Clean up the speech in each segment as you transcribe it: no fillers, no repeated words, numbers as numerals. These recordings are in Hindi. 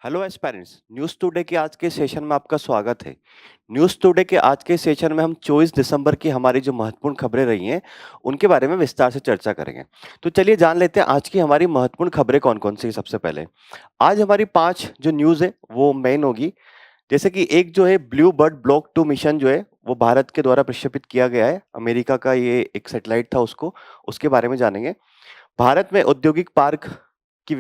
हेलो एस्पायरेंट्स, न्यूज़ टुडे के आज के सेशन में आपका स्वागत है। न्यूज़ टुडे के आज के सेशन में हम 24 दिसंबर की हमारी जो महत्वपूर्ण खबरें रही हैं, उनके बारे में विस्तार से चर्चा करेंगे। तो चलिए जान लेते हैं आज की हमारी महत्वपूर्ण खबरें कौन-कौन सी हैं सबसे पहले। आज हमारी 5 जो न्यूज़ है, वो मेन होगी। जैसे कि एक जो है ब्लू बर्ड ब्लॉक 2 मिशन जो है, वो भारत के द्वारा प्रक्षेपित किया गया है। अमेरिका का ये एक सैटेलाइट था उसके बारे में जानेंगे। भारत में औद्योगिक पार्क की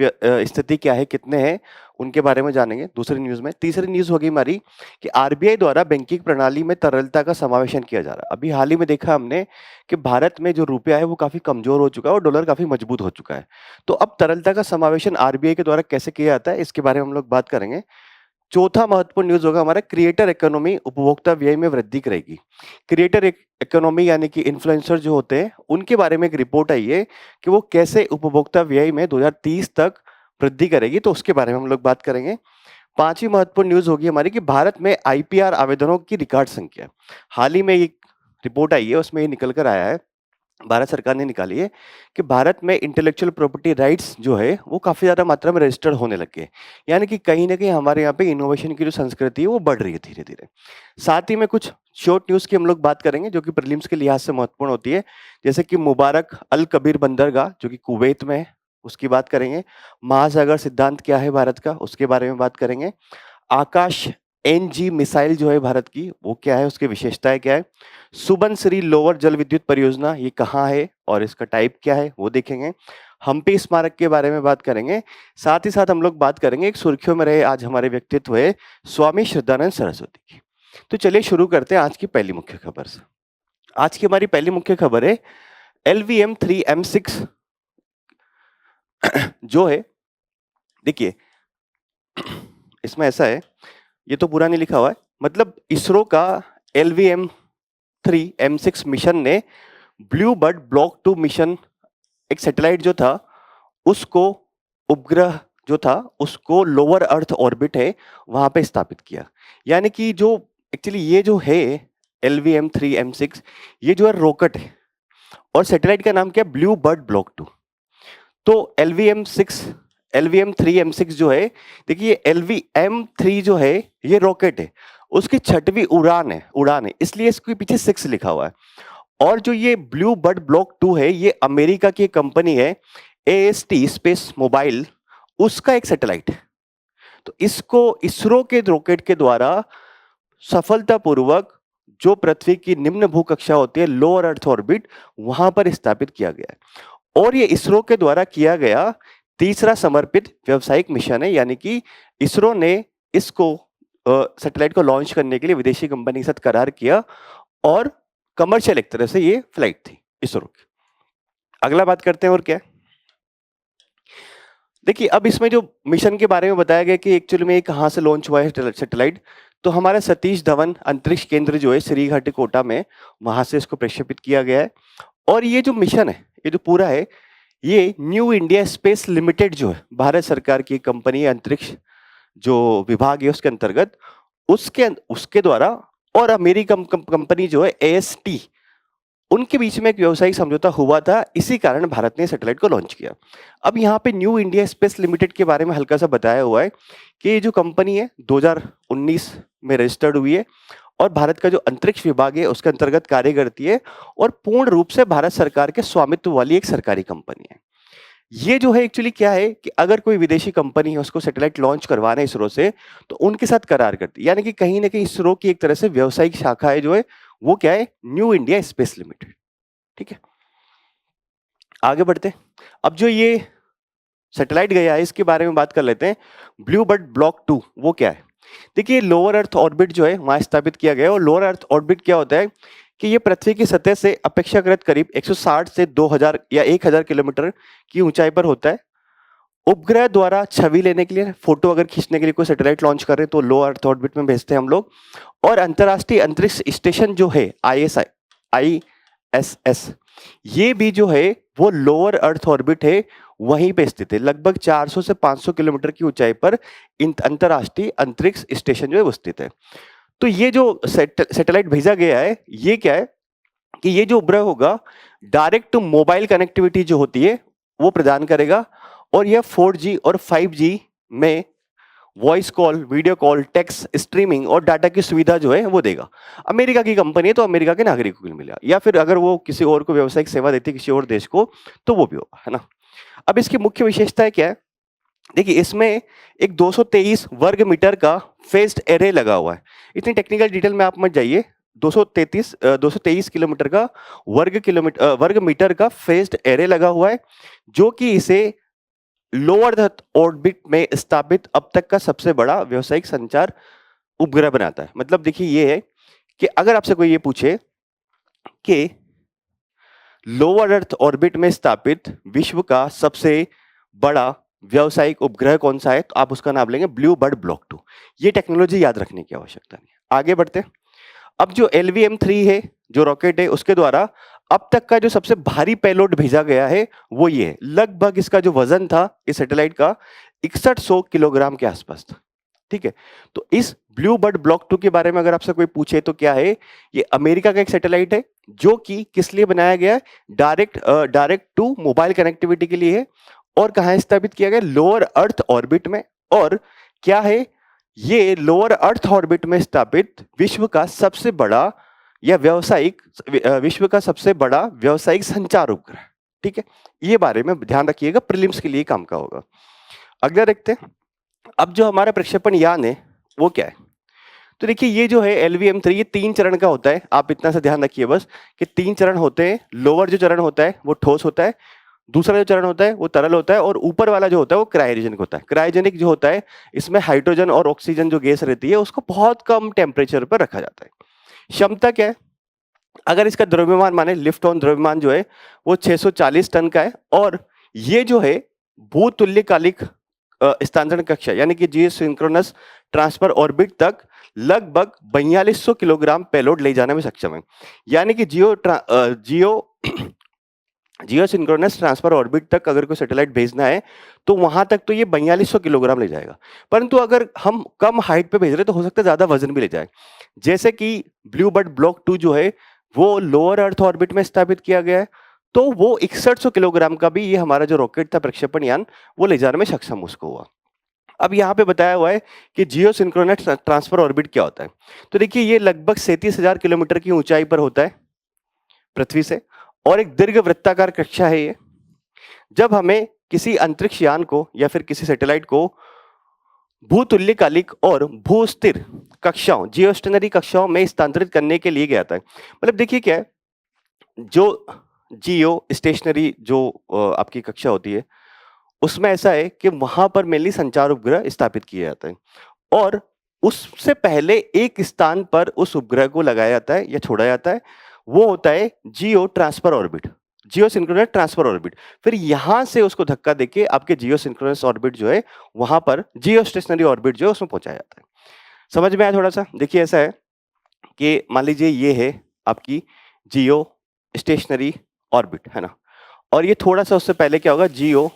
स्थिति क्या है, कितने हैं, उनके बारे में जानेंगे दूसरी न्यूज़ में। तीसरी न्यूज़ होगी हमारी कि आरबीआई द्वारा बैंकिंग प्रणाली में तरलता का समावेशन किया जा रहा है। अभी हाल ही में देखा हमने कि भारत में जो रुपया है वो काफ़ी कमज़ोर हो चुका है और डॉलर काफ़ी मजबूत हो चुका है। तो अब तरलता का समावेशन आरबीआई के द्वारा कैसे किया जाता है, इसके बारे में हम लोग बात करेंगे। चौथा महत्वपूर्ण न्यूज़ होगा हमारा क्रिएटर इकोनॉमी उपभोक्ता व्यय में वृद्धि करेगी। क्रिएटर इकोनॉमी यानी कि इन्फ्लुएंसर जो होते हैं, उनके बारे में एक रिपोर्ट आई है कि वो कैसे उपभोक्ता व्यय में 2030 तक वृद्धि करेगी, तो उसके बारे में हम लोग बात करेंगे। पांचवी महत्वपूर्ण न्यूज़ होगी हमारी कि भारत में आईपीआर आवेदनों की रिकॉर्ड संख्या। हाल ही में एक रिपोर्ट आई है, उसमें ये निकल कर आया है, भारत सरकार ने निकाली है कि भारत में इंटेलेक्चुअल प्रॉपर्टी राइट्स जो है वो काफ़ी ज़्यादा मात्रा में रजिस्टर्ड होने लग गए। यानी कि कहीं न कहीं हमारे यहाँ पे इनोवेशन की जो संस्कृति है वो बढ़ रही है धीरे-धीरे। साथ ही में कुछ शॉर्ट न्यूज़ की हम लोग बात करेंगे जो कि प्रीलिम्स के लिहाज से महत्वपूर्ण होती है। जैसे कि मुबारक अल कबीर बंदरगाह जो कि कुवैत में है, उसकी बात करेंगे। महासागर सिद्धांत क्या है भारत का, उसके बारे में बात करेंगे। आकाश एनजी मिसाइल जो है भारत की, वो क्या है, उसकी विशेषताएँ क्या है? सुबनसिरी लोअर जल विद्युत परियोजना ये कहाँ है और इसका टाइप क्या है, वो देखेंगे। हम्पी स्मारक के बारे में बात करेंगे। साथ ही साथ हम लोग बात करेंगे एक सुर्खियों में रहे आज हमारे व्यक्तित्व है स्वामी श्रद्धानंद सरस्वती की। तो चलिए शुरू करते हैं आज की पहली मुख्य खबर से। आज की हमारी पहली मुख्य खबर है LVM-3M6 जो है, देखिए इसमें ऐसा है, ये तो पूरा नहीं लिखा हुआ है, मतलब इसरो का LVM-3M6 मिशन ने ब्लू बर्ड ब्लॉक 2 मिशन, एक सैटेलाइट जो था उसको, उपग्रह जो था उसको लोअर अर्थ ऑर्बिट है वहां पे स्थापित किया। यानी कि जो एक्चुअली ये जो है LVM-3M6, ये जो है रॉकेट है और सैटेलाइट का नाम क्या है, ब्लू बर्ड ब्लॉक 2। तो LVM-3M6 जो है, देखिए LVM-3 जो है ये रॉकेट है, उसकी 6वीं उड़ान है, इसलिए इसके पीछे 6 लिखा हुआ है। और जो ये ब्लू बर्ड ब्लॉक 2 है, ये अमेरिका की कंपनी है AST स्पेस मोबाइल, उसका एक सैटेलाइट है। तो इसको इसरो के रॉकेट के द्वारा सफलतापूर्वक जो पृथ्वी की निम्न भू कक्षा होती है लोअर अर्थ ऑर्बिट, वहां पर स्थापित किया गया है। और ये इसरो के द्वारा किया गया तीसरा समर्पित व्यावसायिक मिशन है। यानी कि इसरो ने इसको सैटेलाइट को लॉन्च करने के लिए विदेशी कंपनी के साथ करार किया और कमर्शियल एक तरह से ये फ्लाइट थी इसरो की। अगला बात करते हैं और क्या है, देखिए अब इसमें जो मिशन के बारे में बताया गया कि एक्चुअली में ये कहाँ से लॉन्च हुआ है सैटेलाइट, तो हमारा सतीश धवन अंतरिक्ष केंद्र जो है श्रीहरिकोटा में, वहां से इसको प्रक्षेपित किया गया है। और ये जो मिशन है, ये जो पूरा है, ये न्यू इंडिया स्पेस लिमिटेड जो है भारत सरकार की कंपनी है, अंतरिक्ष जो विभाग है उसके अंतर्गत, उसके उसके द्वारा और अमेरिकन कंपनी जो है AST, उनके बीच में एक व्यावसायिक समझौता हुआ था। इसी कारण भारत ने सैटेलाइट को लॉन्च किया। अब यहाँ पे न्यू इंडिया स्पेस लिमिटेड के बारे में हल्का सा बताया हुआ है कि ये जो कंपनी है 2019 में रजिस्टर्ड हुई है और भारत का जो अंतरिक्ष विभाग है उसके अंतर्गत कार्य करती है और पूर्ण रूप से भारत सरकार के स्वामित्व वाली एक सरकारी कंपनी है। ये जो है एक्चुअली क्या है कि अगर कोई विदेशी कंपनी है उसको सैटेलाइट लॉन्च करवाना है इसरो से, तो उनके साथ करार करती है। यानी कि कहीं ना कहीं इसरो की एक तरह से व्यावसायिक शाखा है जो है, वो क्या है, न्यू इंडिया स्पेस लिमिटेड। ठीक है, आगे बढ़ते हैं। अब जो ये सैटेलाइट गया है इसके बारे में बात कर लेते हैं। ब्लू बर्ड ब्लॉक 2 वो क्या है, देखिए लोअर अर्थ ऑर्बिट जो है वहां स्थापित किया गया है। और लोअर अर्थ ऑर्बिट क्या होता है कि ये पृथ्वी की सतह से अपेक्षाकृत करीब 160 से 2000 या 1000 किलोमीटर की ऊंचाई पर होता है। उपग्रह द्वारा छवि लेने के लिए, फोटो अगर खींचने के लिए कोई सैटेलाइट लॉन्च कर रहे हैं तो लो अर्थ ऑर्बिट में भेजते हैं हम लोग। और अंतरराष्ट्रीय अंतरिक्ष स्टेशन जो है ISS, ये भी जो है वो लोअर अर्थ ऑर्बिट है, वहीं पे स्थित है। लगभग 400 से 500 किलोमीटर की ऊंचाई पर अंतरराष्ट्रीय अंतरिक्ष स्टेशन जो है वो स्थित है। तो ये जो सैटेलाइट भेजा गया है, ये क्या है कि ये जो उपग्रह होगा डायरेक्ट टू मोबाइल कनेक्टिविटी जो होती है वो प्रदान करेगा। और यह 4G और 5G में voice call, video call, text, streaming और डाटा की सुविधा जो है वो देगा। अमेरिका की कंपनी है तो अमेरिका के नागरिकों को मिलेगा, या फिर अगर वो किसी और को व्यावसायिक सेवा देती है किसी और देश को तो वो भी होगा, है ना। अब इसकी मुख्य विशेषताएं क्या है? देखिए इसमें एक 223 वर्ग मीटर का फेस्ड एरे लगा हुआ है। इतनी टेक्निकल डिटेल में आप मत जाइए। 223 किलोमीटर का वर्ग मीटर का फेस्ड एरे लगा हुआ है, जो कि इसे लोअर अर्थ ऑर्बिट में स्थापित अब तक का सबसे बड़ा व्यावसायिक संचार उपग्रह बनाता है। मतलब देखिए ये है कि अगर आपसे कोई ये पूछे कि लोअर अर्थ ऑर्बिट में स्थापित विश्व का सबसे बड़ा व्यावसायिक उपग्रह कौन सा है, तो आप उसका नाम लेंगे ब्लू बर्ड ब्लॉक 2। ये टेक्नोलॉजी याद रखने की आवश्यकता नहीं है। आगे बढ़ते हैं। अब जो LVM-3 है, जो रॉकेट है, उसके द्वारा अब तक का जो सबसे भारी पेलोड भेजा गया है वो ये है। लगभग इसका जो वजन था इस सैटेलाइट का 6100 किलोग्राम के आसपास था। ठीक है, तो इस ब्लू बर्ड ब्लॉक 2 के बारे में अगर आपसे कोई पूछे तो क्या है, ये अमेरिका का एक सैटेलाइट है जो कि किस लिए बनाया गया है, डायरेक्ट टू मोबाइल कनेक्टिविटी के लिए है। और कहां स्थापित किया गया, लोअर अर्थ ऑर्बिट में। और क्या है, ये लोअर अर्थ ऑर्बिट में स्थापित विश्व का सबसे बड़ा व्यावसायिक संचार उपग्रह। ठीक है, ये बारे में ध्यान रखिएगा, प्रीलिम्स के लिए काम का होगा। अगला देखते हैं। अब जो हमारा प्रक्षेपण यान है वो क्या है, तो देखिए ये जो है LVM-3 ये 3 चरण का होता है। आप इतना सा ध्यान रखिए बस कि 3 चरण होते हैं। लोअर जो चरण होता है वो ठोस होता है, दूसरा जो चरण होता है वो तरल होता है, और ऊपर वाला जो होता है वो क्रायोजेनिक होता है। क्रायोजेनिक जो होता है इसमें हाइड्रोजन और ऑक्सीजन जो गैस रहती है उसको बहुत कम टेम्परेचर पर रखा जाता है। क्षमता क्या है, अगर इसका द्रव्यमान माने लिफ्ट ऑन द्रव्यमान जो है वो 640 टन का है, और ये जो है भूतुल्यकालिक स्थानांतरण कक्षा यानी कि जियोसिंक्रोनस ट्रांसफर ऑर्बिट तक लगभग 4200 किलोग्राम पेलोड ले जाने में सक्षम है। यानी कि जियोसिंक्रोनस ट्रांसफर ऑर्बिट तक अगर कोई सैटेलाइट भेजना है तो वहां तक तो ये 4200 किलोग्राम ले जाएगा। परंतु अगर हम कम हाइट पे भेज रहे तो हो सकता है ज्यादा वजन भी ले जाए। जैसे कि ब्लू बर्ड ब्लॉक 2 जो है वो लोअर अर्थ ऑर्बिट में स्थापित किया गया है, तो वो 6100 किलोग्राम का भी ये हमारा जो रॉकेट था प्रक्षेपण यान वो ले जाने में सक्षम उसको हुआ। अब यहाँ पे बताया हुआ है कि जियो सिंक्रोनस ट्रांसफर ऑर्बिट क्या होता है। तो देखिए ये लगभग 37,000 किलोमीटर की ऊंचाई पर होता है पृथ्वी से, और एक दीर्घ वृत्ताकार कक्षा है ये। जब हमें किसी अंतरिक्ष यान को या फिर किसी सैटेलाइट को भूतुल्यकालिक और भूस्थिर कक्षाओं जियोस्टेशनरी कक्षाओं में स्थानांतरित करने के लिए गया था। मतलब देखिए क्या है, जो जियो स्टेशनरी जो आपकी कक्षा होती है उसमें ऐसा है कि वहां पर मेनली संचार उपग्रह स्थापित किया जाता है, और उससे पहले एक स्थान पर उस उपग्रह को लगाया जाता है या छोड़ा जाता है, वो होता है जियो ट्रांसफर ऑर्बिट, जियो सिंक्रोनस ट्रांसफर ऑर्बिट। फिर यहां से उसको धक्का देके आपके जियो सिंक्रोनस ऑर्बिट जो है वहां पर जियो स्टेशनरी ऑर्बिट जो है उसमें पहुंचाया जाता है। समझ में आया थोड़ा सा? देखिए ऐसा है कि मान लीजिए ये है आपकी जियो स्टेशनरी ऑर्बिट, है ना, और ये थोड़ा सा उससे पहले क्या होगा, जियो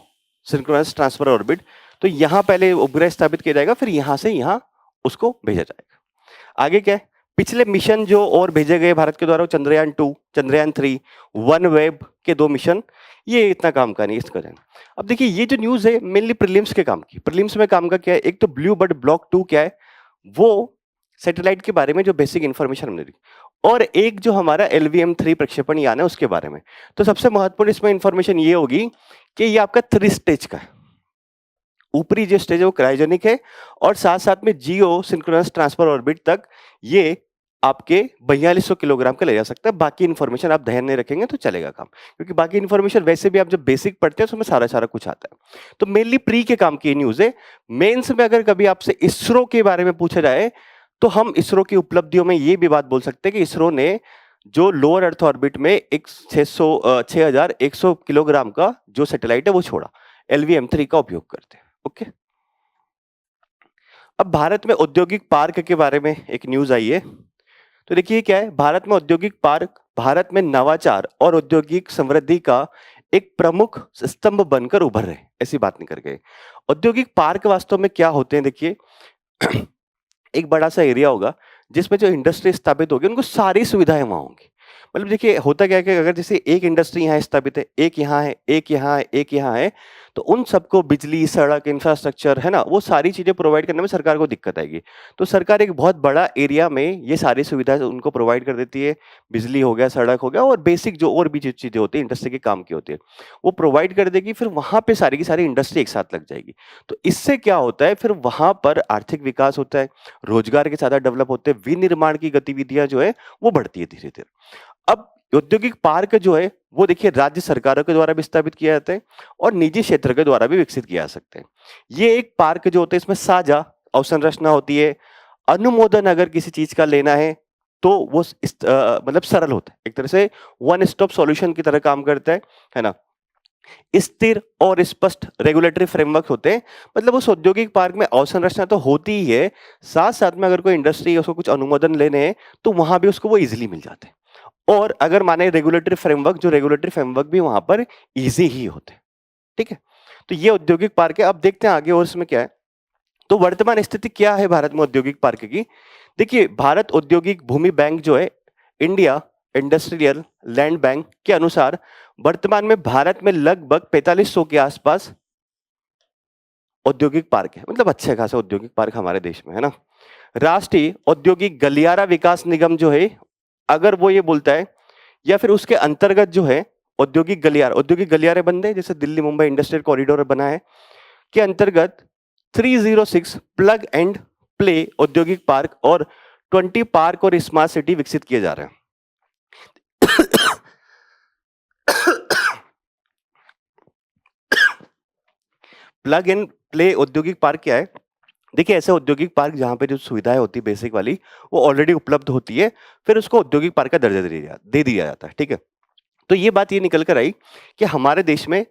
सिंक्रोनस ट्रांसफर ऑर्बिट। तो यहां पहले उपग्रह स्थापित किया जाएगा, फिर यहां से यहां उसको भेजा जाएगा। आगे क्या है, पिछले मिशन जो और भेजे गए भारत के द्वारा, चंद्रयान 2, चंद्रयान 3, OneWeb के 2 मिशन, ये इतना काम का नहीं इसका। अब देखिए ये जो न्यूज है मेनली प्रीलिम्स के काम की। प्रीलिम्स में काम का क्या है, एक तो ब्लू बर्ड ब्लॉक 2 क्या है, वो सैटेलाइट के बारे में जो बेसिक इंफॉर्मेशन हमने दी, और एक जो हमारा LVM-3 प्रक्षेपण यान है उसके बारे में। तो सबसे महत्वपूर्ण इसमें इंफॉर्मेशन ये होगी कि ये आपका 3 स्टेज का है। ऊपरी जो स्टेज है वो क्रायोजेनिक है, और साथ साथ में जियो सिंक्रोनस ट्रांसफर ऑर्बिट तक ये आपके 4200 किलोग्राम का ले जा सकता है। बाकी इंफॉर्मेशन आप ध्यान नहीं रखेंगे तो चलेगा काम, क्योंकि बाकी इंफॉर्मेशन वैसे भी आप जब बेसिक पढ़ते हैं तो उसमें सारा कुछ आता है। तो मेनली प्री के काम की न्यूज है। मेंस में अगर कभी आपसे इसरो के बारे में पूछा जाए तो हम इसरो की उपलब्धियों में ये भी बात बोल सकते हैं कि इसरो ने जो लोअर अर्थ ऑर्बिट में एक 6100 किलोग्राम का जो सैटेलाइट है वो छोड़ा, LVM-3 का उपयोग करते हैं। ओके, अब भारत में औद्योगिक पार्क के बारे में एक न्यूज आई है। तो देखिए क्या है, भारत में औद्योगिक पार्क भारत में नवाचार और औद्योगिक समृद्धि का एक प्रमुख स्तंभ बनकर उभर रहे, ऐसी बात नहीं कर गए। औद्योगिक पार्क वास्तव में क्या होते हैं, देखिए एक बड़ा सा एरिया होगा जिसमें जो इंडस्ट्री स्थापित होगी उनको सारी सुविधाएं वहां होंगी। मतलब देखिए होता क्या है कि अगर जैसे एक इंडस्ट्री यहाँ स्थापित है, एक यहाँ है, एक यहाँ है, एक यहाँ है, तो उन सबको बिजली, सड़क, इंफ्रास्ट्रक्चर है ना, वो सारी चीज़ें प्रोवाइड करने में सरकार को दिक्कत आएगी। तो सरकार एक बहुत बड़ा एरिया में ये सारी सुविधाएँ उनको प्रोवाइड कर देती है। बिजली हो गया, सड़क हो गया और बेसिक जो और भी जो चीज़ें होती हैं, इंडस्ट्री के काम की होती है, वो प्रोवाइड कर देगी, फिर वहाँ पे सारी की सारी इंडस्ट्री एक साथ लग जाएगी। तो इससे क्या होता है, फिर वहाँ पर आर्थिक विकास होता है, रोजगार के ज़्यादा डेवलप होते हैं, विनिर्माण की गतिविधियाँ जो है, वो बढ़ती है धीरे-धीरे। अब औद्योगिक पार्क जो है, वो देखिए राज्य सरकारों के द्वारा भी स्थापित किया जाता है और निजी क्षेत्र के द्वारा भी विकसित किया जा सकता है। ये एक पार्क जो होता है, इसमें साझा अवसंरचना होती है। अनुमोदन अगर किसी चीज़ का लेना है, तो वो मतलब सरल होता है। एक तरह से वन स्टॉप सॉल्यूशन की तरह काम करता है ना? स्थिर और स्पष्ट रेगुलेटरी फ्रेमवर्क होते हैं। मतलब उस औद्योगिक पार्क में अवसंरचना तो होती ही है, साथ-साथ में अगर कोई इंडस्ट्री है, उसको कुछ अनुमोदन लेने हैं, तो वहाँ भी उसको वो ईज़िली मिल जाते हैं। और अगर माने रेगुलेटरी फ्रेमवर्क भी वहाँ पर ईज़ी ही होते हैं, ठीक है? तो ये औद्योगिक पार्क है। अब देखते हैं आगे और इसमें क्या है। तो वर्तमान स्थिति क्या है भारत में औद्योगिक पार्क की? देखिए, भारत औद्योगिक भूमि बैंक जो है, इंडिया इंडस्ट्रियल लैंड बैंक के अनुसार वर्तमान में भारत में लगभग 4500 के आसपास औद्योगिक पार्क है। मतलब अच्छे खासे औद्योगिक पार्क हमारे देश में है ना। राष्ट्रीय औद्योगिक गलियारा विकास निगम जो है, अगर वो ये बोलता है या फिर उसके अंतर्गत जो है औद्योगिक गलियारे बनते हैं, जैसे दिल्ली मुंबई इंडस्ट्रियल कॉरिडोर बना है, के अंतर्गत 306 प्लग एंड प्ले औद्योगिक पार्क और 20 पार्क और स्मार्ट सिटी विकसित किए जा रहे हैं। प्लग एंड प्ले औद्योगिक पार्क क्या है? देखिए, ऐसे औद्योगिक पार्क जहाँ पे जो सुविधाएं होती है बेसिक वाली, वो ऑलरेडी उपलब्ध होती है, फिर उसको औद्योगिक पार्क का दर्जा दे दिया जाता है, ठीक है? तो ये बात ये निकल कर आई कि हमारे देश में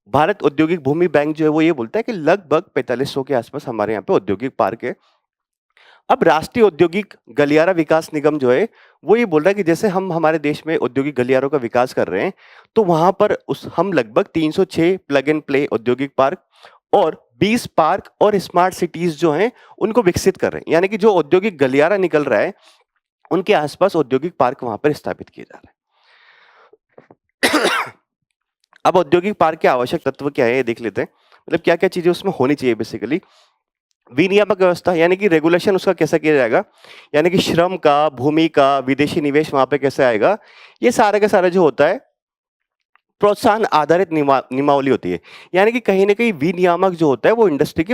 भारत औद्योगिक भूमि बैंक जो है, वो ये बोलता है कि लगभग 4500 के आसपास हमारे यहाँ पे औद्योगिक पार्क है। अब राष्ट्रीय औद्योगिक गलियारा विकास निगम जो है, वो ये बोल रहा है कि जैसे हम हमारे देश में औद्योगिक गलियारों का विकास कर रहे हैं, तो वहां पर उस हम लगभग 306 प्लग एंड प्ले औद्योगिक पार्क और 20 पार्क और स्मार्ट सिटीज जो हैं, उनको विकसित कर रहे हैं। यानी कि जो औद्योगिक गलियारा निकल रहा है, उनके आसपास औद्योगिक पार्क वहां पर स्थापित किए जा रहे हैं। अब औद्योगिक पार्क के आवश्यक तत्व क्या है, ये देख लेते हैं। मतलब क्या क्या चीजें उसमें होनी चाहिए बेसिकली। विनियामक व्यवस्था, यानी कि रेगुलेशन उसका कैसा किया जाएगा, यानी कि श्रम का, भूमि का, विदेशी निवेश वहां पे कैसे आएगा, ये सारा का सारा जो होता है प्रोत्साहन आधारित नियमावली होती है। यानी कि कहीं ना कहीं विनियामक जो होता है, वो इंडस्ट्री के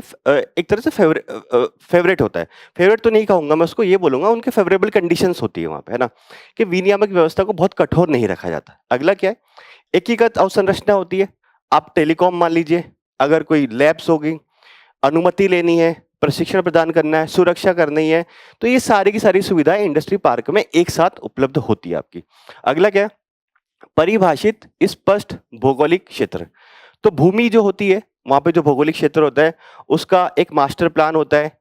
एक तरह से फेवरेट होता है। फेवरेट तो नहीं कहूंगा मैं उसको, ये बोलूंगा उनके फेवरेबल कंडीशंस होती है वहां पे, है ना, कि विनियामक व्यवस्था को बहुत कठोर नहीं रखा जाता। अगला क्या है, एकीकृत अवसंरचना होती है। आप टेलीकॉम मान लीजिए, अगर कोई लैब्स होगी, अनुमति लेनी है, प्रशिक्षण प्रदान करना है, सुरक्षा करनी है, तो ये सारी की सारी सुविधाएं इंडस्ट्री पार्क में एक साथ उपलब्ध होती है आपकी। अगला क्या है, परिभाषित स्पष्ट भौगोलिक क्षेत्र। तो भूमि जो होती है, वहां पे जो भौगोलिक क्षेत्र होता है, उसका एक मास्टर प्लान होता है।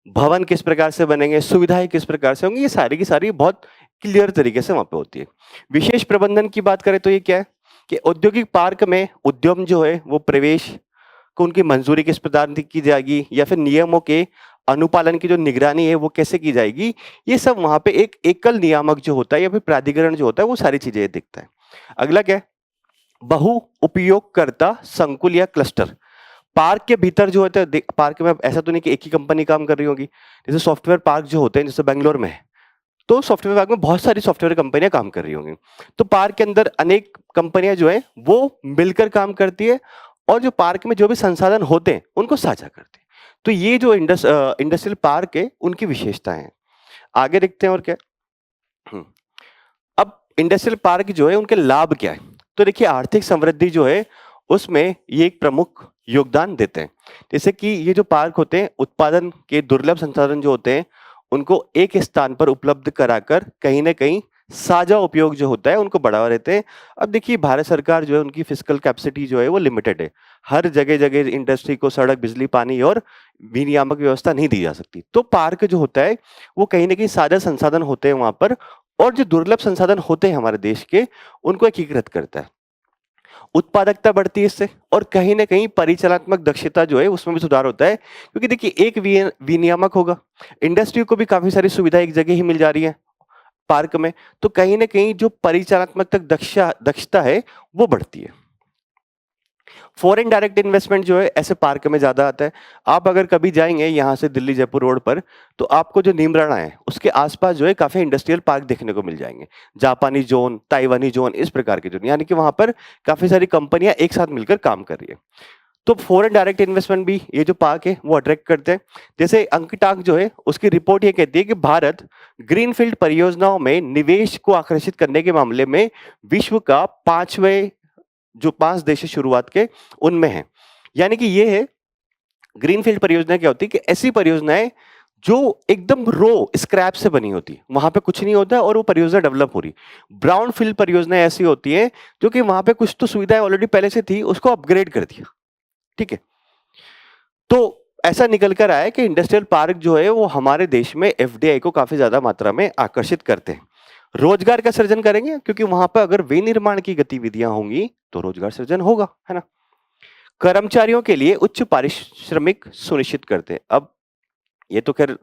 भवन किस प्रकार से बनेंगे, सुविधाएं किस प्रकार से होंगी, ये सारी की सारी बहुत क्लियर तरीके से वहां पे होती है। विशेष प्रबंधन की बात करें तो ये क्या है कि औद्योगिक पार्क में उद्यम जो है, वो प्रवेश को उनकी मंजूरी किस प्रकार की जाएगी, या फिर नियमों के अनुपालन की जो निगरानी है, वो कैसे की जाएगी, ये सब वहां पे एक एकल नियामक जो होता है या फिर प्राधिकरण जो होता है, वो सारी चीजें दिखता है। अगला क्या है, बहु उपयोगकर्ता संकुल या क्लस्टर। पार्क के भीतर जो होता है, पार्क में ऐसा तो नहीं कि एक ही कंपनी काम कर रही होगी। जैसे सॉफ्टवेयर पार्क जो होते हैं, जैसे बेंगलोर में है, तो सॉफ्टवेयर पार्क में बहुत सारी सॉफ्टवेयर कंपनियां काम कर रही होंगी। तो पार्क के अंदर अनेक कंपनियां जो है, वो मिलकर काम करती है और जो पार्क में जो भी संसाधन होते हैं, उनको साझा करती है। तो ये जो इंडस्ट्रियल पार्क है, उनकी विशेषताएं हैं। आगे देखते हैं और क्या। हम्म, अब इंडस्ट्रियल पार्क जो है, उनके लाभ क्या है। तो देखिए, आर्थिक समृद्धि जो है, उसमें ये एक प्रमुख योगदान देते हैं। जैसे कि ये जो पार्क होते हैं, उत्पादन के दुर्लभ संसाधन जो होते हैं, उनको एक स्थान पर उपलब्ध कराकर कहीं ना कहीं साझा उपयोग जो होता है, उनको बढ़ावा देते हैं। अब देखिए, भारत सरकार जो है, उनकी फिजिकल कैपेसिटी जो है, वो लिमिटेड है। हर जगह जगह इंडस्ट्री को सड़क, बिजली, पानी और विनियामक व्यवस्था नहीं दी जा सकती। तो पार्क जो होता है, वो कहीं ना कहीं साझा संसाधन होते हैं वहां पर, और जो दुर्लभ संसाधन होते हैं हमारे देश के, उनको एकीकृत करता है। उत्पादकता बढ़ती है इससे, और कहीं ना कहीं परिचालनात्मक दक्षता जो है, उसमें भी सुधार होता है। क्योंकि देखिए, एक विनियामक होगा, इंडस्ट्री को भी काफी सारी सुविधा एक जगह ही मिल जा रही है पार्क में, तो कहीं ना कहीं जो परिचालनात्मक दक्षता है, वो बढ़ती है। फॉरेन डायरेक्ट इन्वेस्टमेंट जो है ऐसे पार्क में ज़्यादा आता है। आप अगर कभी जाएँगे यहाँ से दिल्ली जयपुर रोड पर, तो आपको जो नीमराणा है, उसके आस-पास जो है काफ़ी इंडस्ट्रियल पार्क देखने को मिल जाएँगे। जापानी ज़ोन, ताइवानी ज़ोन, इस प्रकार के ज़ोन, यानी कि वहाँ पर काफ़ी सारी कंपनियाँ एक साथ मिलकर काम कर रही है। तो फॉरेन डायरेक्ट इन्वेस्टमेंट भी ये जो पार्क है वो अट्रैक्ट करते हैं। जैसे अंकटाक जो है उसकी रिपोर्ट ये कहती है कि भारत ग्रीनफील्ड परियोजनाओं में निवेश को आकर्षित करने के मामले में विश्व का 5वें, जो 5 देश है शुरुआत के, उनमें है। यानी कि ये है, ग्रीनफील्ड परियोजना क्या होती है कि ऐसी परियोजनाएं जो एकदम रो स्क्रैप से बनी होती है, वहां पे कुछ नहीं होता है और वो परियोजना डेवलप हो रही। ब्राउन फील्ड परियोजनाएं ऐसी होती है जो कि वहां पे कुछ तो सुविधाएं ऑलरेडी पहले से थी, उसको अपग्रेड कर दिया। ठीक है। तो ऐसा निकल कर आया कि इंडस्ट्रियल पार्क जो है वो हमारे देश में एफडीआई को काफी ज्यादा मात्रा में आकर्षित करते हैं। रोजगार का सृजन करेंगे, क्योंकि वहां पर अगर विनिर्माण की गतिविधियां होंगी तो रोजगार सृजन होगा, है ना। कर्मचारियों के लिए उच्च पारिश्रमिक सुनिश्चित करते हैं। अब ये तो खैर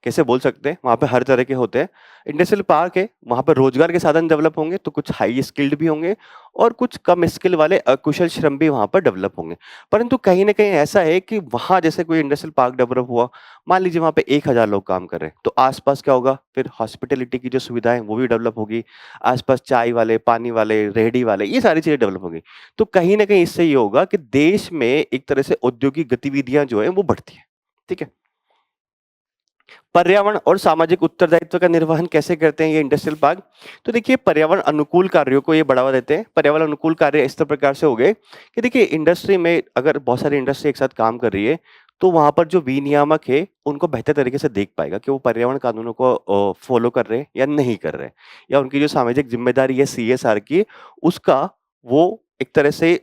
कैसे बोल सकते हैं, वहाँ पे हर तरह के होते हैं। इंडस्ट्रियल पार्क है, वहाँ पे रोजगार के साधन डेवलप होंगे, तो कुछ हाई स्किल्ड भी होंगे और कुछ कम स्किल वाले अकुशल श्रम भी वहाँ पर डेवलप होंगे। परंतु कहीं न कहीं ऐसा है कि वहाँ जैसे कोई इंडस्ट्रियल पार्क डेवलप हुआ, मान लीजिए वहाँ पे 1000 लोग काम कर रहे हैं, तो आस-पास क्या होगा, फिर हॉस्पिटैलिटी की जो सुविधाएँ वो भी डेवलप होगी। आस-पास चाय वाले, पानी वाले, रेहड़ी वाले, ये सारी चीज़ें डेवलप होंगी। तो कहीं न कहीं इससे ये होगा कि देश में एक तरह से औद्योगिक गतिविधियाँ जो हैं वो बढ़ती हैं। ठीक है? पर्यावरण और सामाजिक उत्तरदायित्व का निर्वहन कैसे करते हैं ये इंडस्ट्रियल पार्क? तो देखिए, पर्यावरण अनुकूल कार्यों को ये बढ़ावा देते हैं। पर्यावरण अनुकूल कार्य इस प्रकार से हो गए कि देखिए, इंडस्ट्री में अगर बहुत सारी इंडस्ट्री एक साथ काम कर रही है, तो वहाँ पर जो विनियामक है, उनको बेहतर तरीके से देख पाएगा कि वो पर्यावरण कानूनों को फॉलो कर रहे हैं या नहीं कर रहे हैं, या उनकी जो सामाजिक ज़िम्मेदारी है सीएसआर की, उसका वो एक तरह से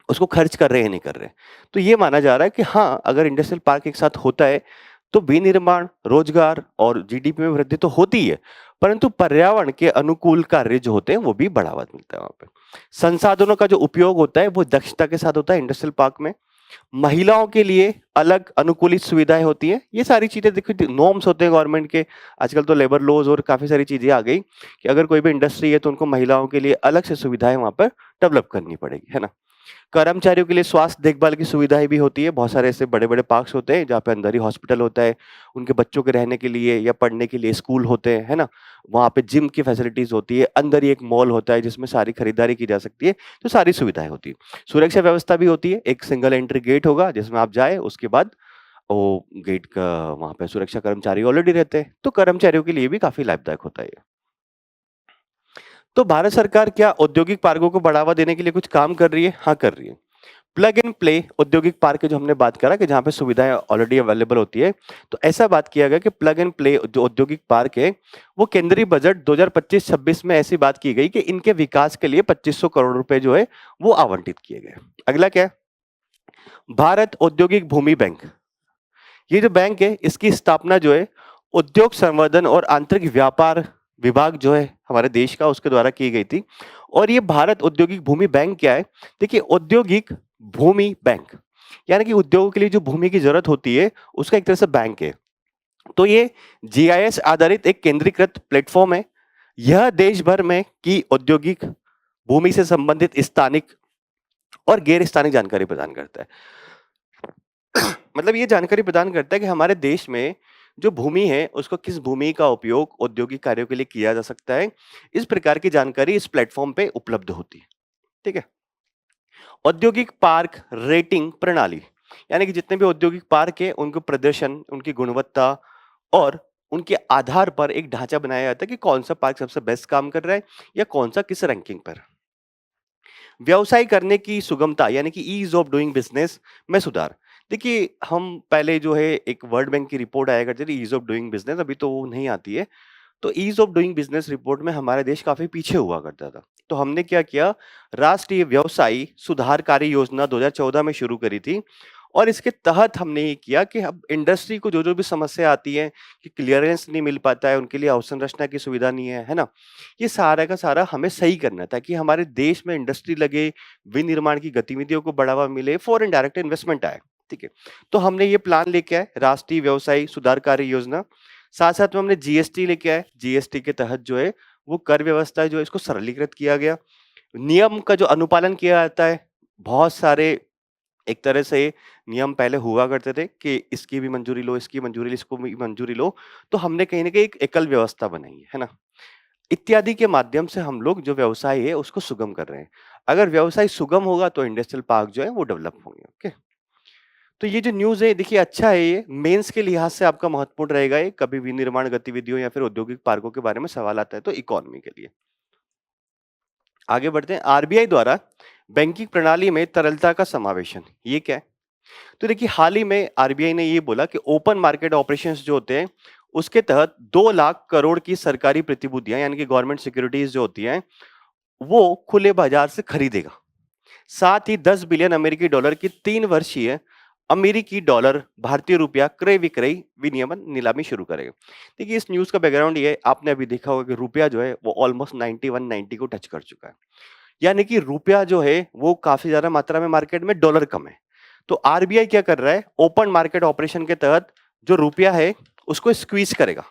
उसको खर्च कर रहे हैं, नहीं कर रहे हैं। तो ये माना जा रहा है कि हाँ, अगर इंडस्ट्रियल पार्क एक साथ होता है, तो विनिर्माण, रोजगार और जीडीपी में वृद्धि तो होती ही है, परंतु पर्यावरण के अनुकूल कार्य जो होते हैं, वो भी बढ़ावा मिलता है वहाँ पे। संसाधनों का जो उपयोग होता है, वो दक्षता के साथ होता है इंडस्ट्रियल पार्क में। महिलाओं के लिए अलग अनुकूलित सुविधाएँ होती हैं। ये सारी चीज़ें देखो, नॉर्म्स होते हैं गवर्नमेंट के। आजकल तो लेबर लॉज़ और काफ़ी सारी चीज़ें आ गई कि अगर कोई भी इंडस्ट्री है, तो उनको महिलाओं के लिए अलग से सुविधाएँ वहाँ पर डेवलप करनी पड़ेगी, है ना? कर्मचारियों के लिए स्वास्थ्य देखभाल की सुविधाएँ भी होती है। बहुत सारे ऐसे बड़े-बड़े पार्क्स होते हैं, जहाँ पे अंदर ही हॉस्पिटल होता है। उनके बच्चों के रहने के लिए या पढ़ने के लिए स्कूल होते हैं, है ना? वहाँ पे जिम की फैसिलिटीज़ होती है। अंदर ही एक मॉल होता है, जिसमें सारी खरीदारी की जा सकती है। तो सारी सुविधाएँ होती हैं। सुरक्षा व्यवस्था भी होती है। एक सिंगल एंट्री गेट होगा, जिसमें आप जाएँ, उसके बाद वो गेट का वहाँ पे सुरक्षा कर्मचारी ऑलरेडी रहते हैं। तो कर्मचारियों के लिए भी काफ़ी लाभदायक होता है ये। तो भारत सरकार क्या औद्योगिक पार्कों को बढ़ावा देने के लिए कुछ काम कर रही है? हाँ, कर रही है। प्लग एंड प्ले औद्योगिक पार्क की जो हमने बात करा कि जहाँ पे सुविधाएं ऑलरेडी अवेलेबल होती है, तो ऐसा बात किया गया कि प्लग एंड प्ले जो औद्योगिक पार्क है, वो केंद्रीय बजट 2025-26 में ऐसी बात की गई कि इनके विकास के लिए 2500 करोड़ रुपए जो है वो आवंटित किए गए। अगला क्या है? भारत औद्योगिक भूमि बैंक। ये जो बैंक है, इसकी स्थापना जो है उद्योग संवर्धन और आंतरिक व्यापार विभाग जो है हमारे देश का, उसके द्वारा की गई थी। और ये भारत औद्योगिक भूमि बैंक क्या है? देखिए, औद्योगिक भूमि बैंक यानी कि उद्योगों के लिए जो भूमि की जरूरत होती है, उसका एक तरह से बैंक है। तो ये जीआईएस आधारित एक केंद्रीकृत प्लेटफॉर्म है। यह देश भर में की औद्योगिक भूमि से संबंधित स्थानिक और गैर स्थानिक जानकारी प्रदान करता है। मतलब ये जानकारी प्रदान करता है कि हमारे देश में जो भूमि है, उसको किस भूमि का उपयोग औद्योगिक कार्यों के लिए किया जा सकता है। इस प्रकार की जानकारी इस प्लेटफॉर्म पे उपलब्ध होती है। ठीक है। औद्योगिक पार्क रेटिंग प्रणाली, यानी कि जितने भी औद्योगिक पार्क है, उनको प्रदर्शन, उनकी गुणवत्ता और उनके आधार पर एक ढांचा बनाया जाता है कि कौन सा पार्क सबसे बेस्ट काम कर रहा है या कौन सा किस रैंकिंग पर। व्यवसाय करने की सुगमता, यानी कि ईज ऑफ डूइंग बिजनेस में सुधार। देखिए, हम पहले जो है एक वर्ल्ड बैंक की रिपोर्ट आया करती थी ईज ऑफ डूइंग बिजनेस, अभी तो वो नहीं आती है। तो ease of doing business report में हमारा देश काफी पीछे हुआ करता था। तो हमने क्या किया, राष्ट्रीय व्यवसायी सुधार कार्य योजना 2014 में शुरू करी थी। और इसके तहत हमने ये किया कि अब इंडस्ट्री को जो जो भी समस्या आती है कि क्लियरेंस नहीं मिल पाता है, उनके लिए अवसंरचना की सुविधा नहीं है ना, ये सारा का सारा हमें सही करना है, ताकि हमारे देश में इंडस्ट्री लगे, विनिर्माण की गतिविधियों को बढ़ावा मिले, फॉरेन डायरेक्ट इन्वेस्टमेंट आए। ठीक है। तो हमने ये प्लान लेके आए, राष्ट्रीय व्यवसायी सुधार कार्य योजना। साथ साथ में हमने जीएसटी लेके आए। जीएसटी के तहत जो है वो कर व्यवस्था जो है इसको सरलीकृत किया गया। नियम का जो अनुपालन किया जाता है, बहुत सारे एक तरह से नियम पहले हुआ करते थे कि इसकी भी मंजूरी लो, इसकी मंजूरी लो, इसको भी मंजूरी लो, तो हमने कहीं न कहीं एक एकल व्यवस्था बनाई है ना? इत्यादि के माध्यम से हम लोग जो व्यवसाय है उसको सुगम कर रहे हैं। अगर व्यवसाय सुगम होगा तो इंडस्ट्रियल पार्क जो है वो डेवलप होंगे, ओके? तो ये जो न्यूज़ है देखिए अच्छा है ये, मेंस के लिहाज से आपका महत्वपूर्ण रहेगा ये, कभी विनिर्माण गतिविधियों या फिर औद्योगिक पार्कों के बारे में सवाल आता है तो इकोनॉमी के लिए। आगे बढ़ते हैं, आरबीआई द्वारा बैंकिंग प्रणाली में तरलता का समावेशन, ये क्या है? तो देखिए हाल ही में आरबीआई ने ये बोला कि ओपन मार्केट ऑपरेशंस जो होते हैं उसके तहत 2 लाख करोड़ की सरकारी प्रतिभूतियां यानी कि गवर्नमेंट सिक्योरिटीज जो होती हैं वो खुले बाजार से खरीदेगा। साथ ही 10 बिलियन अमेरिकी डॉलर की 3 वर्षीय अमेरिकी डॉलर भारतीय रुपया क्रय विक्रय विनियमन नीलामी शुरू करेगा। देखिए इस न्यूज का बैकग्राउंड ये है, आपने अभी देखा होगा कि रुपया जो है वो ऑलमोस्ट 91-90 को टच कर चुका है। यानी कि रुपया जो है वो काफी ज्यादा मात्रा में मार्केट में, डॉलर कम है। तो आरबीआई क्या कर रहा है, ओपन मार्केट ऑपरेशन के तहत जो रुपया है उसको स्क्वीज करेगा,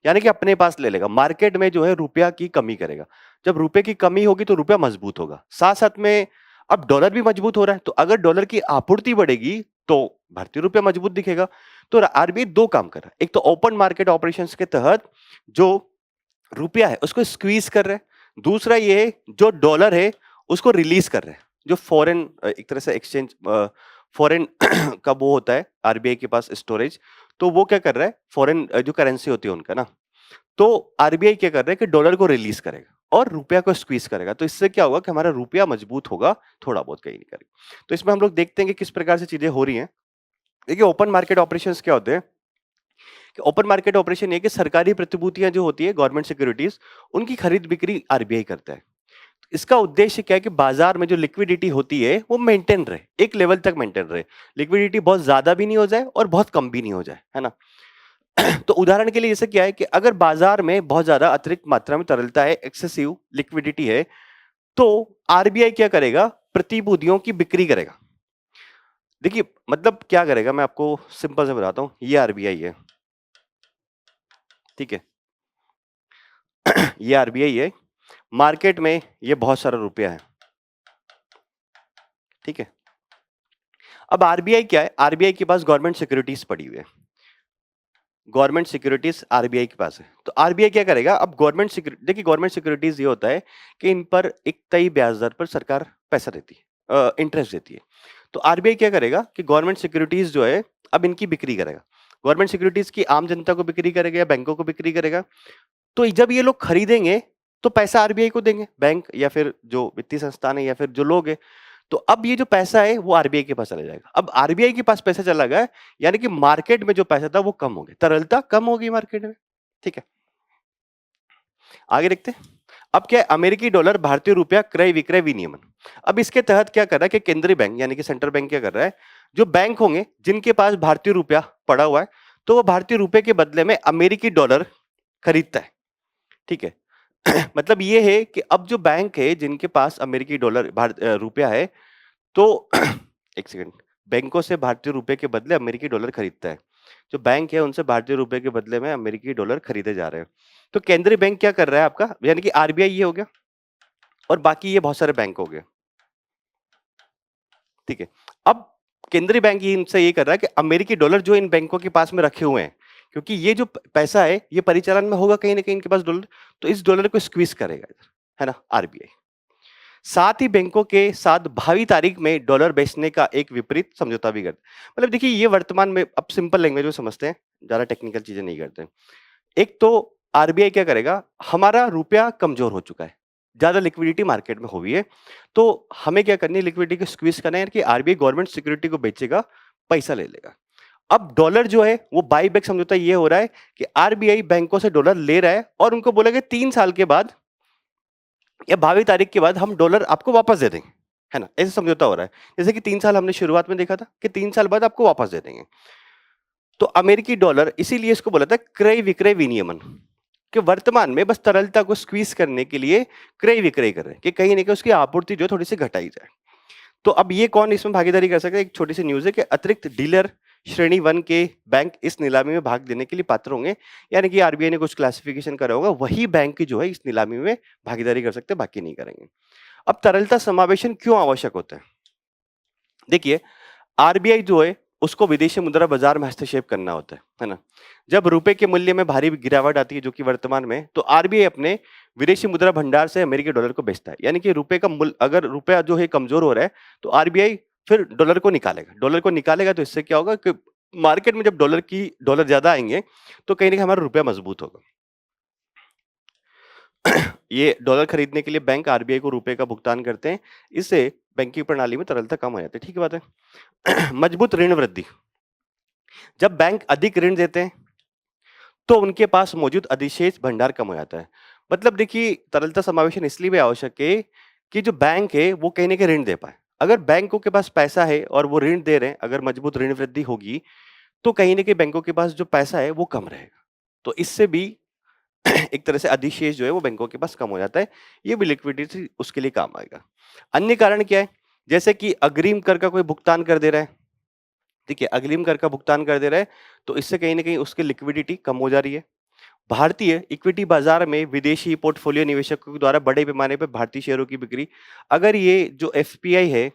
यानी कि अपने पास ले लेगा, मार्केट में जो है रुपया की कमी करेगा। जब रुपए की कमी होगी तो रुपया मजबूत होगा, साथ साथ में अब डॉलर भी मजबूत हो रहा है, तो अगर डॉलर की आपूर्ति बढ़ेगी तो भारतीय रुपया मजबूत दिखेगा। तो आरबीआई दो काम कर रहा है, एक तो ओपन मार्केट ऑपरेशंस के तहत जो रुपया है उसको स्क्वीज कर रहे हैं, दूसरा ये है जो डॉलर है उसको रिलीज कर रहे हैं, जो फॉरेन एक तरह से एक्सचेंज फॉरेन का वो होता है आरबीआई के पास स्टोरेज, तो वो क्या कर रहा है, फॉरेन जो करेंसी होती है उनका ना, तो आरबीआई क्या कर रहा है कि डॉलर को रिलीज करेगा और रुपया को स्क्वीज करेगा। तो इससे क्या होगा कि हमारा रुपया मजबूत होगा, थोड़ा बहुत, कहीं नहीं करेगा। तो इसमें हम लोग देखते हैं कि किस प्रकार से चीजें हो रही हैं। देखिए ओपन मार्केट ऑपरेशंस क्या होते हैं कि ओपन मार्केट ऑपरेशन ये कि सरकारी प्रतिभूतियां जो होती है गवर्नमेंट सिक्योरिटीज, उनकी खरीद बिक्री आरबीआई करता है। इसका उद्देश्य क्या है कि बाजार में जो लिक्विडिटी होती है वो मेंटेन रहे, एक लेवल तक मेंटेन रहे, लिक्विडिटी बहुत ज्यादा भी नहीं हो जाए और बहुत कम भी नहीं हो जाए, है ना? तो उदाहरण के लिए जैसे क्या है कि अगर बाजार में बहुत ज्यादा अतिरिक्त मात्रा में तरलता है, एक्सेसिव लिक्विडिटी है, तो आरबीआई क्या करेगा, प्रतिभूतियों की बिक्री करेगा। देखिए मतलब क्या करेगा, मैं आपको सिंपल से बताता हूं, ये आरबीआई है, ठीक है? ये आरबीआई है, मार्केट में ये बहुत सारा रुपया है, ठीक है? अब आरबीआई क्या है, आरबीआई के पास गवर्नमेंट सिक्योरिटीज पड़ी हुई है, गवर्नमेंट सिक्योरिटीज आरबीआई के पास है। तो आरबीआई क्या करेगा, अब गवर्नमेंट सिक्योरिटी, देखिए गवर्नमेंट सिक्योरिटीज ये होता है कि इन पर एक तय ब्याज दर पर सरकार पैसा देती है, इंटरेस्ट देती है। तो आरबीआई क्या करेगा कि गवर्नमेंट सिक्योरिटीज जो है अब इनकी बिक्री करेगा, गवर्नमेंट सिक्योरिटीज की आम जनता को बिक्री करेगा या बैंकों को बिक्री करेगा। तो जब ये लोग खरीदेंगे तो पैसा आरबीआई को देंगे, बैंक या फिर जो वित्तीय संस्थान है या फिर जो लोग है। तो अब ये जो पैसा है वो आरबीआई के पास चला जाएगा। अब आरबीआई के पास पैसा चला गया, यानी कि मार्केट में जो पैसा था वो कम हो गया, तरलता कम होगी मार्केट में, ठीक है? आगे देखते हैं। अब क्या है, अमेरिकी डॉलर भारतीय रुपया क्रय विक्रय विनियमन। अब इसके तहत क्या कर रहा है कि केंद्रीय बैंक यानी कि सेंट्रल बैंक क्या कर रहा है, जो बैंक होंगे जिनके पास भारतीय रुपया पड़ा हुआ है, तो वो भारतीय रुपये के बदले में अमेरिकी डॉलर खरीदता है, ठीक है? मतलब ये है कि अब जो बैंक है जिनके पास अमेरिकी डॉलर रुपया है, तो एक सेकंड, बैंकों से भारतीय रुपए के बदले अमेरिकी डॉलर खरीदता है, जो बैंक है उनसे भारतीय रुपए के बदले में अमेरिकी डॉलर खरीदे जा रहे हैं। तो केंद्रीय बैंक क्या कर रहा है आपका, यानी कि आरबीआई ये हो गया और बाकी ये बहुत सारे बैंक हो गए, ठीक है? अब केंद्रीय बैंक ये इनसे ये कर रहा है कि अमेरिकी डॉलर जो इन बैंकों के पास में रखे हुए हैं, क्योंकि ये जो पैसा है ये परिचालन में होगा कहीं ना कहीं इनके पास डॉलर, तो इस डॉलर को स्क्वीज करेगा इधर, है ना, आरबीआई। साथ ही बैंकों के साथ भावी तारीख में डॉलर बेचने का एक विपरीत समझौता भी करते हैं। मतलब देखिए ये वर्तमान में, अब सिंपल लैंग्वेज में समझते हैं, ज्यादा टेक्निकल चीजें नहीं करते हैं। एक तो आरबीआई क्या करेगा, हमारा रुपया कमजोर हो चुका है, ज्यादा लिक्विडिटी मार्केट में हुई है, तो हमें क्या करनी है, लिक्विडिटी को स्क्वीज करना है कि आरबीआई गवर्नमेंट सिक्योरिटी को बेचेगा, पैसा ले लेगा। अब डॉलर जो है वो बाई बैक समझौता ये हो रहा है कि आरबीआई बैंकों से डॉलर ले रहा है और उनको बोला कि 3 साल के बाद या भावी तारीख के बाद हम डॉलर आपको वापस दे देंगे, है ना? ऐसे समझौता हो रहा है, जैसे कि 3 साल हमने शुरुआत में देखा था कि 3 साल बाद आपको वापस दे देंगे। तो अमेरिकी डॉलर, इसीलिए इसको बोला था क्रय विक्रय विनियमन, कि वर्तमान में बस तरलता को स्क्वीज करने के लिए क्रय विक्रय कर रहे हैं कि कहीं ना कहीं उसकी आपूर्ति जो है थोड़ी सी घटाई जाए। तो अब ये कौन इसमें भागीदारी कर सकता है, एक छोटी सी न्यूज है कि अतिरिक्त डीलर श्रेणी 1 के बैंक इस नीलामी में भाग लेने के लिए पात्र होंगे, यानी कि आरबीआई ने कुछ क्लासिफिकेशन करा होगा, वही बैंक जो है इस नीलामी में भागीदारी कर सकते हैं, बाकी नहीं करेंगे। अब तरलता समावेशन क्यों आवश्यक होता है? देखिए, आरबीआई जो है उसको विदेशी मुद्रा बाजार में हस्तक्षेप करना होता है ना? जब रुपए के मूल्य में भारी गिरावट आती है जो कि वर्तमान में, तो आरबीआई अपने विदेशी मुद्रा भंडार से अमेरिकी डॉलर को बेचता है। यानी कि रुपए का मूल्य, अगर रुपया जो है कमजोर हो रहा है, तो आरबीआई फिर डॉलर को निकालेगा। डॉलर को निकालेगा तो इससे क्या होगा कि मार्केट में जब डॉलर ज्यादा आएंगे, तो कहीं ना कहीं हमारा रुपया मजबूत होगा। ये डॉलर खरीदने के लिए बैंक आरबीआई को रुपए का भुगतान करते हैं। इससे बैंकिंग प्रणाली में तरलता कम हो जाती है। ठीक बात है। मजबूत ऋण वृद्धि। जब बैंक अधिक ऋण देते हैं, तो उनके पास मौजूद अधिशेष भंडार कम हो जाता है। मतलब देखिए, तरलता समावेशन इसलिए भी आवश्यक है कि जो बैंक है वो कहीं ना कहीं ऋण दे पाए। अगर बैंकों के पास पैसा है और वो ऋण दे रहे हैं, अगर मजबूत ऋण वृद्धि होगी, तो कहीं ना कहीं बैंकों के पास जो पैसा है वो कम रहेगा। तो इससे भी एक तरह से अधिशेष जो है वो बैंकों के पास कम हो जाता है। ये भी लिक्विडिटी उसके लिए काम आएगा। अन्य कारण क्या है? जैसे कि अग्रिम कर का कोई भुगतान कर दे रहा है। ठीक है, अग्रिम कर का भुगतान कर दे रहा है, तो इससे कहीं ना कहीं उसकी लिक्विडिटी कम हो जा रही है। भारतीय इक्विटी बाजार में विदेशी पोर्टफोलियो निवेशकों के द्वारा बड़े पैमाने पर भारतीय शेयरों की बिक्री। अगर ये जो एफपीआई है,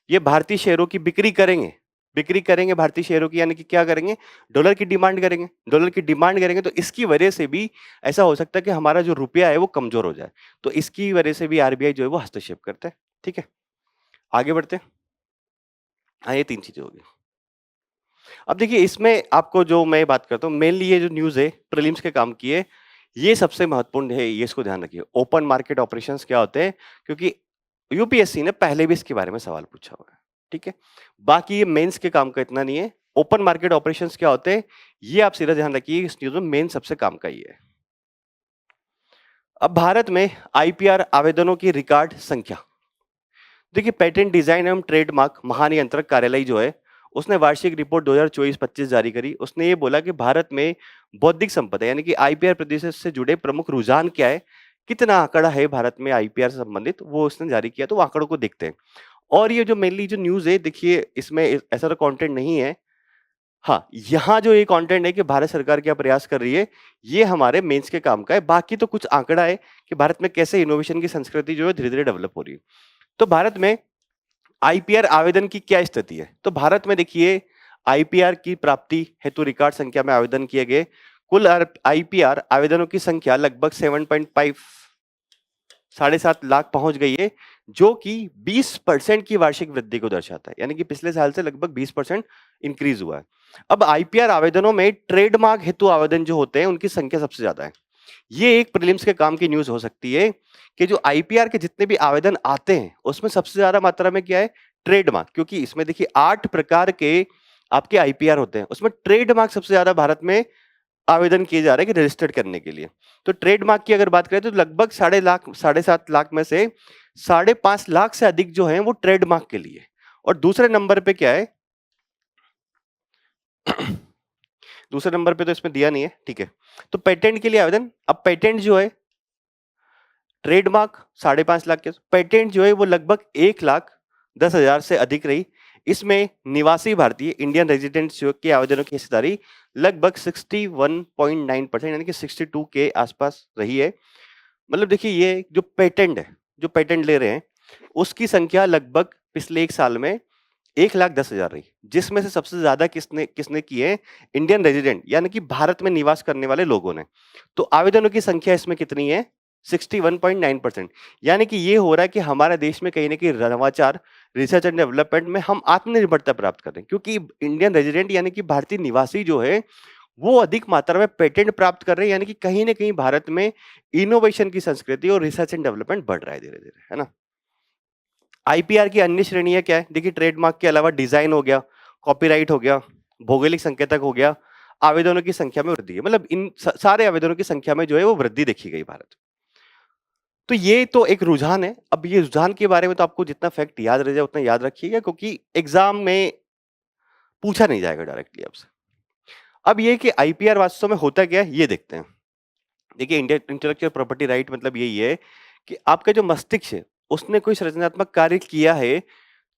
ये भारतीय शेयरों की बिक्री करेंगे भारतीय शेयरों की, यानी कि क्या करेंगे? डॉलर की डिमांड करेंगे। डॉलर की डिमांड करेंगे तो इसकी वजह से भी ऐसा हो सकता है कि हमारा जो रुपया है वो कमजोर हो जाए। तो इसकी वजह से भी आरबीआई जो है वो हस्तक्षेप करता है। ठीक है, आगे बढ़ते हैं। हाँ, ये 3 चीजें होगी। अब देखिए, इसमें आपको जो मैं बात करता हूँ, मेनली ये जो न्यूज़ है प्रीलिम्स के काम की है, ये सबसे महत्वपूर्ण है, ये इसको ध्यान रखिए। ओपन मार्केट ऑपरेशंस क्या होते हैं? क्योंकि यूपीएससी ने पहले भी इसके बारे में सवाल पूछा हुआ है। ठीक है, बाकी ये मेंस के काम का इतना नहीं है। ओपन मार्केट ऑपरेशंस क्या होते हैं, ये आप सीधा ध्यान रखिए। इस न्यूज़ में मेन सबसे काम का ही है। अब भारत में आईपीआर आवेदनों की रिकॉर्ड संख्या। देखिए, पेटेंट डिजाइन एवं ट्रेडमार्क महानियंत्रक कार्यालय जो है, उसने वार्षिक रिपोर्ट 2024-25 जारी करी। उसने ये बोला कि भारत में बौद्धिक संपदा यानी कि आईपीआर प्रदेश से जुड़े प्रमुख रुझान क्या है, कितना आंकड़ा है भारत में आईपीआर से संबंधित, वो उसने जारी किया। तो वो आंकड़ों को देखते हैं। और ये जो मेनली जो न्यूज है, देखिए इसमें ऐसा तो कंटेंट नहीं है। हाँ, यहाँ जो ये कंटेंट है कि भारत सरकार क्या प्रयास कर रही है, ये हमारे मेंस के काम का है। बाकी तो कुछ आंकड़ा है कि भारत में कैसे इनोवेशन की संस्कृति जो है धीरे धीरे डेवलप हो रही है। तो भारत में आईपीआर आवेदन की क्या स्थिति है? तो भारत में देखिए, आईपीआर की प्राप्ति हेतु रिकॉर्ड संख्या में आवेदन किए गए। कुल आईपीआर आवेदनों की संख्या लगभग 7.5 7.5 लाख पहुंच गई है, जो कि 20% की वार्षिक वृद्धि को दर्शाता है। यानी कि पिछले साल से लगभग 20% इंक्रीज हुआ है। अब आईपीआर आवेदनों में ट्रेडमार्क हेतु आवेदन जो होते हैं उनकी संख्या सबसे ज्यादा है। ये एक प्रीलिम्स के काम की न्यूज हो सकती है कि जो आईपीआर के जितने भी आवेदन आते हैं उसमें सबसे ज्यादा मात्रा में क्या है? ट्रेडमार्क। क्योंकि इसमें देखिए 8 प्रकार के आपके आईपीआर होते हैं, उसमें ट्रेडमार्क सबसे ज्यादा भारत में आवेदन किए जा रहे हैं कि रजिस्टर्ड करने के लिए। तो ट्रेडमार्क की अगर बात करें तो लगभग 7.5 लाख में से 5.5 लाख से अधिक जो है वो ट्रेडमार्क के लिए। और दूसरे नंबर पे क्या है? दूसरे नंबर पे तो इसमें दिया नहीं है। ठीक है, तो पेटेंट के लिए आवेदन। अब पेटेंट जो है, ट्रेडमार्क 5.5 लाख के, पेटेंट जो है वो लगभग 1,10,000 से अधिक रही। इसमें निवासी भारतीय इंडियन रेजिडेंट्स के आवेदनों की हिस्सेदारी लगभग 61.9% यानी कि 62 के आसपास रही है। मतलब देखिए, ये जो पेटेंट है, जो पेटेंट ले रहे हैं, उसकी संख्या लगभग पिछले 1 साल में 1,10,000 रही, जिसमें से सबसे ज्यादा किसने किसने किए? इंडियन रेजिडेंट यानी कि भारत में निवास करने वाले लोगों ने। तो आवेदनों की संख्या इसमें कितनी है? 61.9%। यानी कि ये हो रहा है कि हमारे देश में कहीं ना कहीं नवाचार, रिसर्च एंड डेवलपमेंट में हम आत्मनिर्भरता प्राप्त कर रहे हैं, क्योंकि इंडियन रेजिडेंट यानी कि भारतीय निवासी जो है वो अधिक मात्रा में पेटेंट प्राप्त कर रहे हैं। यानी कि कहीं ना कहीं भारत में इनोवेशन की संस्कृति और रिसर्च एंड डेवलपमेंट बढ़ रहा है धीरे धीरे, है ना। आईपीआर की अन्य श्रेणियां क्या है? देखिए, ट्रेडमार्क के अलावा डिजाइन हो गया, कॉपीराइट हो गया, भौगोलिक संकेतक हो गया, आवेदनों की संख्या में वृद्धि है। मतलब इन सारे आवेदनों की संख्या में जो है वो वृद्धि देखी गई भारत। तो ये तो एक रुझान है। अब ये रुझान के बारे में तो आपको जितना फैक्ट याद रह जाए उतना याद रखिएगा, क्योंकि एग्जाम में पूछा नहीं जाएगा डायरेक्टली आपसे। अब ये कि आईपीआर वास्तव में होता क्या है, ये देखते हैं। देखिए, इंडिया इंटेलेक्चुअल प्रॉपर्टी राइट मतलब यही है कि आपका जो मस्तिष्क है उसने कोई सृजनात्मक कार्य किया है,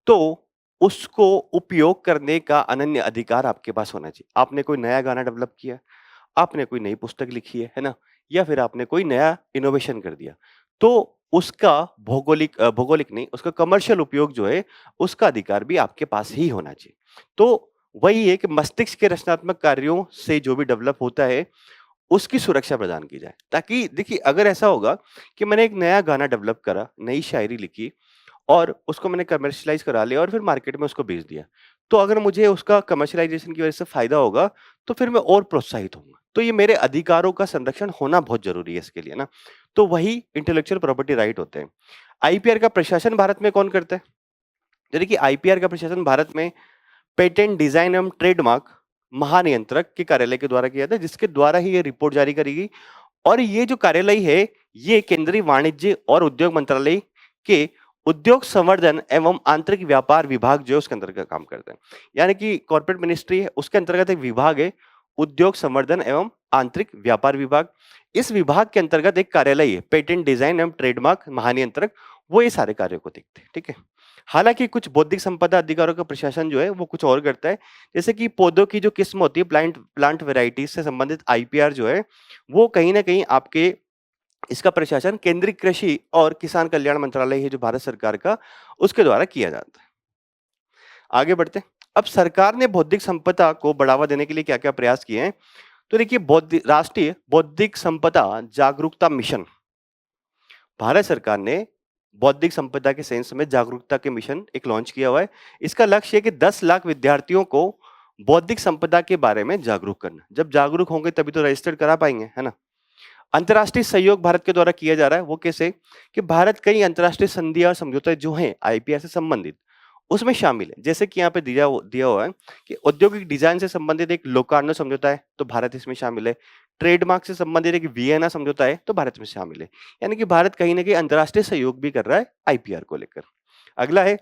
तो उसको उपयोग करने का अनन्य अधिकार आपके पास होना चाहिए। आपने कोई नया गाना डेवलप किया, आपने कोई नई पुस्तक लिखी है ना, या फिर आपने कोई नया इनोवेशन कर दिया, तो उसका भौगोलिक नहीं, उसका कमर्शियल उपयोग जो है, उसका अधिकार भी आपके पास ही होना चाहिए। तो वही है कि मस्तिष्क के रचनात्मक कार्यों से जो भी डेवलप होता है, उसकी सुरक्षा प्रदान की जाए। ताकि देखिए, अगर ऐसा होगा कि मैंने एक नया गाना डेवलप करा, नई शायरी लिखी और उसको मैंने कमर्शियलाइज़ करा लिया और फिर मार्केट में उसको बेच दिया। तो अगर मुझे उसका कमर्शियलाइज़ेशन की वजह से फ़ायदा होगा, तो फिर मैं और प्रोत्साहित होऊँगा। तो ये मेरे अधिकारों का संरक्षण होना बहुत ज़रूरी है इसके लिए ना। तो वही इंटेलेक्चुअल प्रॉपर्टी राइट होते हैं। आईपीआर का प्रशासन भारत में कौन करता है? तो देखिए, आईपीआर का प्रशासन भारत में पेटेंट डिज़ाइन एवं ट्रेडमार्क महानियंत्रक के कार्यालय के द्वारा किया जाता है, जिसके द्वारा ही ये रिपोर्ट जारी करेगी। और ये जो कार्यालय है, ये केंद्रीय वाणिज्य और उद्योग मंत्रालय के उद्योग संवर्धन एवं आंतरिक व्यापार विभाग जो है उसके अंतर्गत काम करते हैं। यानी कि कॉर्पोरेट मिनिस्ट्री है, उसके अंतर्गत एक विभाग है, उद्योग संवर्धन एवं आंतरिक व्यापार विभाग। इस विभाग के अंतर्गत एक कार्यालय है, पेटेंट डिजाइन एवं ट्रेडमार्क महानियंत्रक, वो ये सारे कार्यों को देखते हैं। ठीक है। हालांकि कुछ बौद्धिक संपदा अधिकारों का प्रशासन जो है वो कुछ और करता है। जैसे कि पौधों की जो किस्म होती है, प्लांट प्लांट वेराइटीज से संबंधित आईपीआर जो है, वो कहीं न कहीं आपके इसका प्रशासन केंद्रीय कृषि और किसान कल्याण मंत्रालय है जो भारत सरकार का, उसके द्वारा किया जाता है। आगे बढ़ते हैं। अब सरकार ने बौद्धिक संपदा को बढ़ावा देने के लिए क्या-क्या प्रयास किए हैं? तो देखिए, राष्ट्रीय बौद्धिक संपदा जागरूकता मिशन, भारत सरकार ने बौद्धिक संपदा के सेंस में जागरूकता के मिशन एक लॉन्च किया हुआ है। इसका लक्ष्य है कि 10 लाख विद्यार्थियों को बौद्धिक संपदा के बारे में जागरूक करना। जब जागरूक होंगे तभी तो रजिस्टर्ड करा पाएंगे, है ना? अंतर्राष्ट्रीय सहयोग भारत के द्वारा किया जा रहा है। वो कैसे? कि भारत कई अंतर्राष्ट्रीय संधियां और समझौते जो हैं आईपीआर से संबंधित, उसमें शामिल है। जैसे कि यहाँ पे दिया हुआ है कि औद्योगिक डिजाइन से संबंधित एक लोकार्नो समझौता है, तो भारत इसमें शामिल है। ट्रेडमार्क से संबंधित एक वियना समझौता है, तो भारत में शामिल है। यानी कि भारत कहीं ना कहीं अंतर्राष्ट्रीय सहयोग भी कर रहा है आईपीआर को लेकर। अगला है,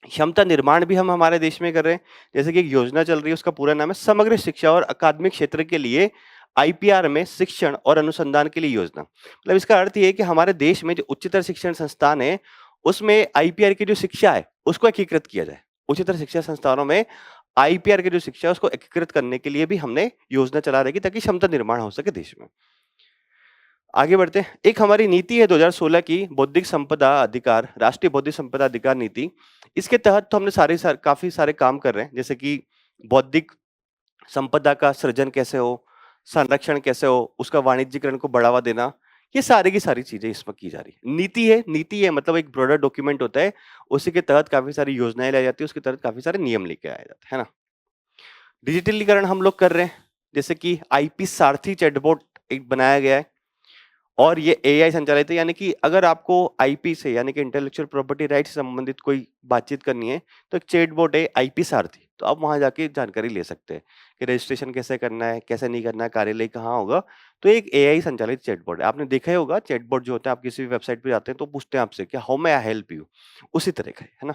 क्षमता निर्माण भी हम हमारे देश में कर रहे हैं। जैसे कि एक योजना चल रही है, उसका पूरा नाम है समग्र शिक्षा और अकादमिक क्षेत्र के लिए आईपीआर में शिक्षण और अनुसंधान के लिए योजना। मतलब इसका अर्थ ये है कि हमारे देश में जो उच्चतर शिक्षण संस्थान है, उसमें आईपीआर की जो शिक्षा है उसको एकीकृत किया जाए। उच्चतर शिक्षा संस्थानों में आईपीआर की जो शिक्षा है उसको एकीकृत करने के लिए भी हमने योजना चला रखी, ताकि क्षमता निर्माण हो सके देश में। आगे बढ़ते हैं। एक हमारी नीति है 2016 की बौद्धिक संपदा अधिकार, राष्ट्रीय बौद्धिक संपदा अधिकार नीति। इसके तहत तो हमने काफी सारे काम कर रहे हैं। जैसे कि बौद्धिक संपदा का सृजन कैसे हो, संरक्षण कैसे हो, उसका वाणिज्यीकरण को बढ़ावा देना, ये सारी की सारी चीजें इसमें की जा रही है। नीति है मतलब एक ब्रॉडर डॉक्यूमेंट होता है, उसी के तहत काफी सारी योजनाएं लाई जाती है, उसके तहत काफी सारे नियम लेके आए जाते हैं, है ना? डिजिटलीकरण हम लोग कर रहे हैं। जैसे कि आईपी सारथी चैटबॉट एक बनाया गया है और ये एआई संचालित है। यानी कि अगर आपको आईपी से यानी कि इंटेलेक्चुअल प्रॉपर्टी राइट से संबंधित कोई बातचीत करनी है, तो एक चैटबॉट है आईपी सारथी, तो आप वहां जाके जानकारी ले सकते हैं कि रजिस्ट्रेशन कैसे करना है, कैसे नहीं करना है, कार्यालय कहाँ होगा। तो एक एआई संचालित चैटबॉट है। आपने देखा ही होगा चैटबॉट जो होता है, आप किसी भी वेबसाइट पे जाते हैं तो पूछते हैं आपसे कि how may I help you, उसी तरह का है ना?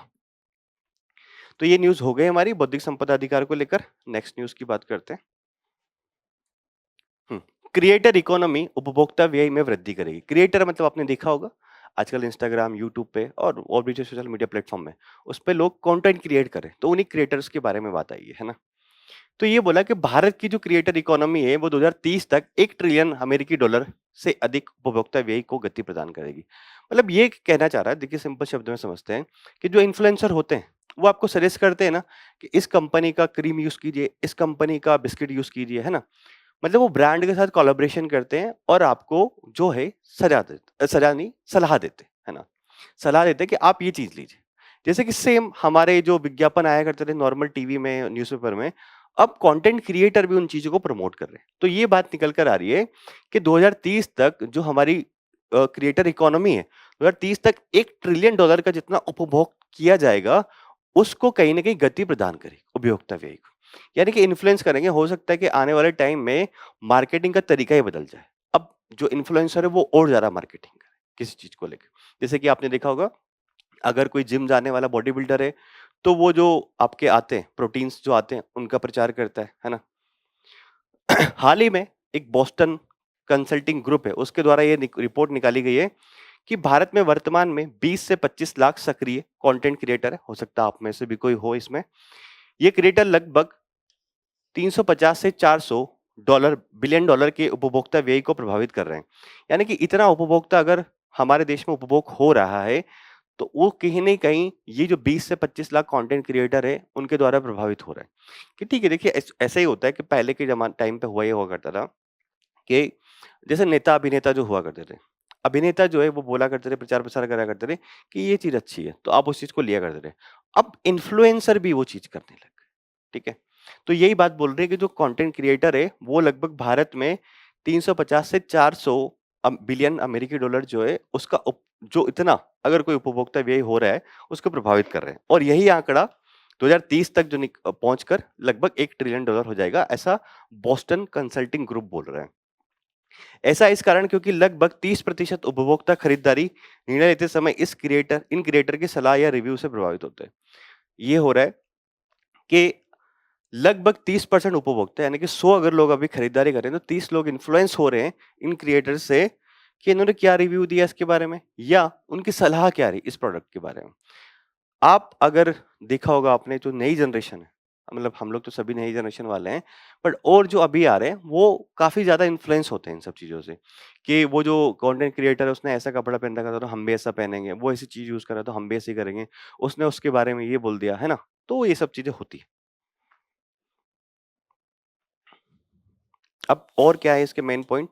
तो ये न्यूज हो गई हमारी बौद्धिक संपदा अधिकार को लेकर। नेक्स्ट न्यूज की बात करते हैं। क्रिएटर इकोनॉमी उपभोक्ता व्यय में वृद्धि करेगी। क्रिएटर मतलब आपने देखा होगा आजकल इंस्टाग्राम, यूट्यूब पे और भी जो सोशल मीडिया प्लेटफॉर्म है, उस पे लोग कंटेंट क्रिएट कर रहे हैं, तो उन्हीं क्रिएटर्स के बारे में बात आई है ना? तो ये बोला कि भारत की जो क्रिएटर इकोनॉमी है वो 2030 तक 1 ट्रिलियन अमेरिकी डॉलर से अधिक उपभोक्ता व्यय को गति प्रदान करेगी। मतलब ये कहना चाह रहा है, देखिए सिंपल शब्दों में समझते हैं कि जो इन्फ्लुएंसर होते हैं वो आपको सजेस्ट करते हैं ना कि इस कंपनी का क्रीम यूज कीजिए, इस कंपनी का बिस्किट यूज कीजिए, है ना? मतलब वो ब्रांड के साथ कोलैबोरेशन करते हैं और आपको जो है सजा नहीं, सलाह देते हैं, है ना? सलाह देते हैं कि आप ये चीज़ लीजिए। जैसे कि सेम हमारे जो विज्ञापन आया करते थे नॉर्मल टीवी में, न्यूज़पेपर में, अब कंटेंट क्रिएटर भी उन चीज़ों को प्रमोट कर रहे हैं। तो ये बात निकल कर आ रही है कि 2030 तक जो हमारी क्रिएटर इकोनॉमी है, 2030 तक 1 ट्रिलियन डॉलर का जितना उपभोग किया जाएगा, उसको कहीं न कहीं गति प्रदान करेगी उपभोक्ता व्यय को। यानी कि इन्फ्लुएंस करेंगे, हो सकता है कि आने वाले टाइम में मार्केटिंग का तरीका ही बदल जाए। अब जो इन्फ्लुएंसर है वो और ज़्यादा मार्केटिंग करे किसी चीज़ को लेके। जैसे कि आपने देखा होगा, अगर कोई जिम जाने वाला बॉडी बिल्डर है, तो वो जो आपके आते हैं, प्रोटीन्स जो आते हैं, उनका प्रचार करता है ना? हाल ही में एक बोस्टन कंसल्टिंग ग्रुप है, उसके द्वारा ये रिपोर्ट निकाली गई है कि भारत में वर्तमान में 20 से 25 लाख सक्रिय कंटेंट क्रिएटर है। हो सकता है आप में से भी कोई हो इसमें। ये क्रिएटर लगभग 350 से 400 डॉलर बिलियन डॉलर के उपभोक्ता व्यय को प्रभावित कर रहे हैं। यानी कि इतना उपभोक्ता अगर हमारे देश में उपभोग हो रहा है, तो वो कहीं न कहीं ये जो 20 से 25 लाख कंटेंट क्रिएटर हैं, उनके द्वारा प्रभावित हो रहा है। कि ठीक है, देखिए ऐसा ही होता है कि पहले के टाइम पे हुआ ये हुआ करता था कि जैसे नेता-अभिनेता जो हुआ करते थे। अभिनेता जो है वो बोला करते थे, प्रचार-प्रसार करा करते थे कि ये चीज़ अच्छी है, तो आप उस चीज़ को लिया करते थे। अब इन्फ्लुएंसर भी वो चीज़ करने लग गए, ठीक है? तो यही बात बोल रहे हैं कि जो कंटेंट क्रिएटर है, वो लगभग भारत में 350 से 400 बिलियन अमेरिकी डॉलर जो है उसका जो इतना अगर कोई उपभोक्ता व्यय हो रहा है, उसको प्रभावित कर रहे हैं। और यही आंकड़ा 2030 तक जो पहुँचकर लगभग $1 ट्रिलियन हो जाएगा, ऐसा बोस्टन कंसल्टिंग ग्रुप बोल रहा है। ऐसा इस कारण क्योंकि लगभग 30% उपभोक्ता खरीदारी निर्णय लेते समय इन क्रिएटर की सलाह या रिव्यू से प्रभावित होते हैं। ये हो रहा है कि लगभग 30% उपभोक्ता यानी कि 100 अगर लोग अभी खरीदारी कर रहे हैं तो 30 लोग इन्फ्लुएंस हो रहे हैं इन क्रिएटर्स से कि इन्होंने क्या रिव्यू दिया इसके बारे में या उनकी सलाह क्या रही इस प्रोडक्ट के बारे में। आप अगर देखा होगा आपने जो नई जनरेशन है, मतलब हम लोग तो सभी नई जनरेशन वाले हैं, बट और जो अभी आ रहे हैं वो काफ़ी ज़्यादा इन्फ्लुएंस होते हैं इन सब चीज़ों से, कि वो जो कंटेंट क्रिएटर है उसने ऐसा कपड़ा पहन रखा था तो हम भी ऐसा पहनेंगे, वो ऐसी चीज़ यूज़ कर रहा है तो हम भी ऐसे ही करेंगे, उसने उसके बारे में ये बोल दिया, है ना? तो ये सब चीज़ें होती हैं। अब और क्या है इसके मेन पॉइंट?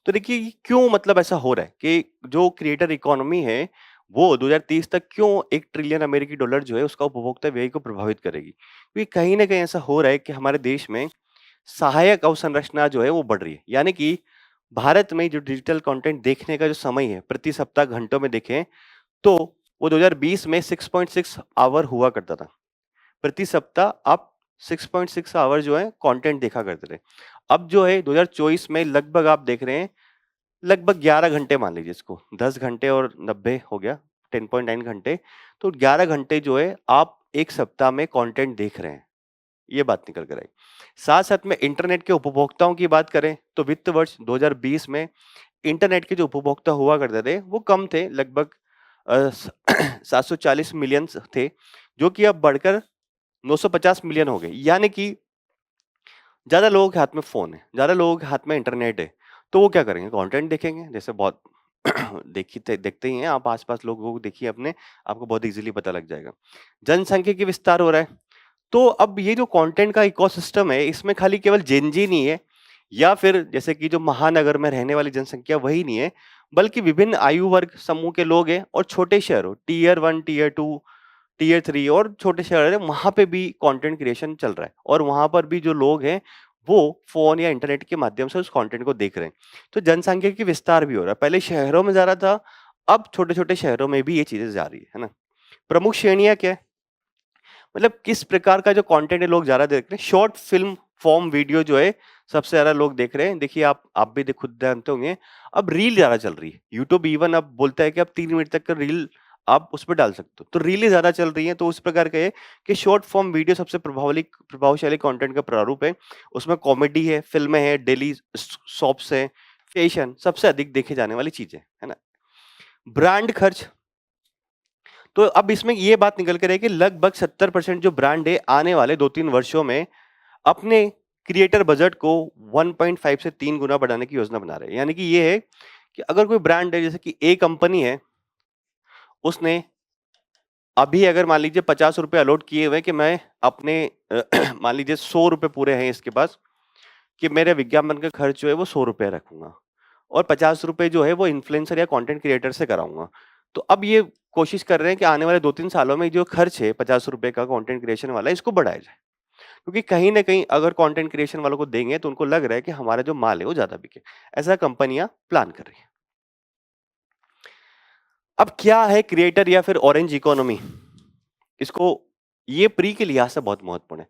तो देखिए ये क्यों मतलब ऐसा हो रहा है कि जो क्रिएटर इकोनॉमी है, वो 2030 तक क्यों 1 ट्रिलियन अमेरिकी डॉलर जो है उसका उपभोक्ता व्यय को प्रभावित करेगी? क्योंकि कहीं न कहीं ऐसा हो रहा है कि हमारे देश में सहायक अवसंरचना जो है वो बढ़ रही है। यानी कि भारत में जो डिजिटल कंटेंट देखने का जो समय है, प्रति सप्ताह घंटों में देखें, तो वो 2020 में 6.6 आवर हुआ करता था। प्रति सप्ताह आप 6.6 आवर जो है कंटेंट देखा करते थे। अब जो है 2024 में लगभग आप देख रहे हैं लगभग 11 घंटे मान लीजिए इसको, 10 घंटे और 90 हो गया, 10.9 घंटे, तो 11 घंटे जो है आप 1 सप्ताह में कंटेंट देख रहे हैं, ये बात निकल कर आई। साथ-साथ में इंटरनेट के उपभोक्ताओं की बात करें, तो वित्त वर्ष 2020 में इंटरनेट के जो उपभोक्ता हुआ करते थे, वो कम थे, लगभग अ, स 740 मिलियन थे, जो कि अब बढ़कर 950 मिलियन हो गए। यानी कि ज़्यादा लोगों के हाथ में फ़ोन है, ज़्यादा लोगों के हाथ में इंटरनेट है, तो वो क्या करेंगे? कंटेंट देखेंगे, जैसे बहुत देखते ही हैं आप आस-पास लोगों को देखिए अपने, आपको बहुत ईज़िली पता लग जाएगा। जनसँख्या की विस्तार हो रहा है, तो अब ये जो कंटेंट का इकोसिस्टम है, इसमें खाली केवल जेन ज़ी नहीं है या फिर जैसे कि जो महानगर में रहने वाली जनसँख्या वही नहीं है, बल्कि विभिन्न आयु वर्ग समूह के लोग हैं और छोटे शहरों, टियर 1, टियर 2, टियर 3 और छोटे शहर हैं, वहाँ पे भी कंटेंट क्रिएशन चल रहा है और वहाँ पर भी जो लोग हैं, वो फ़ोन या इंटरनेट के माध्यम से उस कंटेंट को देख रहे हैं। तो जनसँख्या की विस्तार भी हो रहा है। पहले शहरों में जा रहा था, अब छोटे-छोटे शहरों में भी ये चीज़ें जा रही है ना? प्रमुख श्रेणियाँ क्या है? मतलब किस प्रकार का जो कंटेंट है लोग ज़्यादा देख रहे हैं, शॉर्ट फ़िल्म फॉर्म वीडियो जो है, सबसे ज़्यादा लोग देख रहे हैं। देखिए आप भी खुद जानते होंगे, अब रील ज़्यादा चल रही है। यूट्यूब इवन अब बोलता है कि अब 3 मिनट तक का रील आप उसपे डाल सकते हो। तो रीलें ज़्यादा चल रही हैं, तो उस प्रकार का है कि शॉर्ट फॉर्म वीडियो सबसे प्रभावशाली कंटेंट का प्रारूप है। उसमें कॉमेडी है, फ़िल्में हैं, डेली सोप्स हैं, फैशन सबसे अधिक देखे जाने वाली चीज़ें, है ना? ब्रांड खर्च, तो अब इसमें ये बात निकल कर है कि लगभग 70% जो ब्रांड है आने वाले 2-3 वर्षों में अपने क्रिएटर बजट को 1.5 से 3 गुना बढ़ाने की योजना बना रहे हैं। यानी कि ये है कि अगर कोई ब्रांड है जैसे कि ए कंपनी है, उसने अभी अगर मान लीजिए ₹50 अलॉट किए हुए हैं कि मैं अपने मान लीजिए ₹100 पूरे हैं इसके पास कि मेरे विज्ञापन का खर्च जो है वो ₹100 रखूँगा और ₹50 जो है वो इन्फ्लुएंसर या कंटेंट क्रिएटर से कराऊँगा। तो अब ये कोशिश कर रहे हैं कि आने वाले 2-3 सालों में जो खर्च है ₹50 का कंटेंट क्रिएशन वाला इसको बढ़ाया जाए। क्योंकि कहीं न कहीं अगर कंटेंट क्रिएशन वालों को देंगे तो उनको लग रहा है कि हमारा जो माल है वो ज़्यादा बिके। ऐसा कंपनियाँ प्लान कर रही हैं। अब क्या है क्रिएटर या फिर ऑरेंज इकोनॉमी? इसको ये प्री के लिहाज से बहुत महत्वपूर्ण है।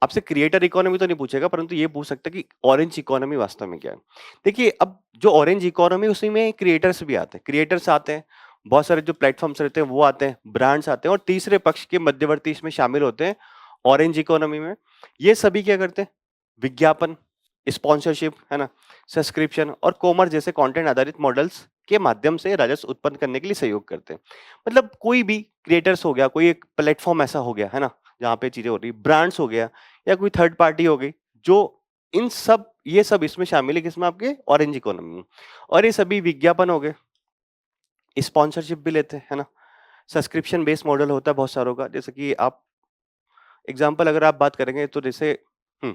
आपसे क्रिएटर इकोनॉमी तो नहीं पूछेगा परंतु ये पूछ सकता है कि ऑरेंज इकोनॉमी वास्तव में क्या है? देखिए अब जो ऑरेंज इकोनॉमी उसी में क्रिएटर्स भी आते हैं। क्रिएटर्स आते हैं, बहुत सारे जो प्लेटफ़ॉर्म्स रहते हैं वो आते हैं, ब्रांड्स आते हैं और तीसरे पक्ष के मध्यवर्ती इसमें शामिल होते हैं ऑरेंज इकोनॉमी में। ये सभी क्या करते हैं? विज्ञापन, स्पॉन्सरशिप, है ना? सब्सक्रिप्शन और कॉमर्स जैसे कंटेंट आधारित मॉडल्स के माध्यम से राजस्व उत्पन्न करने के लिए सहयोग करते हैं। मतलब कोई भी क्रिएटर्स हो गया, कोई एक प्लेटफ़ॉर्म ऐसा हो गया, है ना? जहाँ पे चीज़ें हो रही हैं, ब्रांड्स हो गया या कोई थर्ड पार्टी हो गई, जो इन सब ये सब इसमें शामिल है किसमें आपके ऑरेंज इकोनॉमी में। और ये सभी विज्ञापन हो गए, स्पॉन्सरशिप भी लेते हैं, है ना? सब्सक्रिप्शन बेस्ड मॉडल होता है बहुत सारों का, जैसे कि आप एग्जाम्पल अगर आप बात करेंगे तो जैसे हुँ,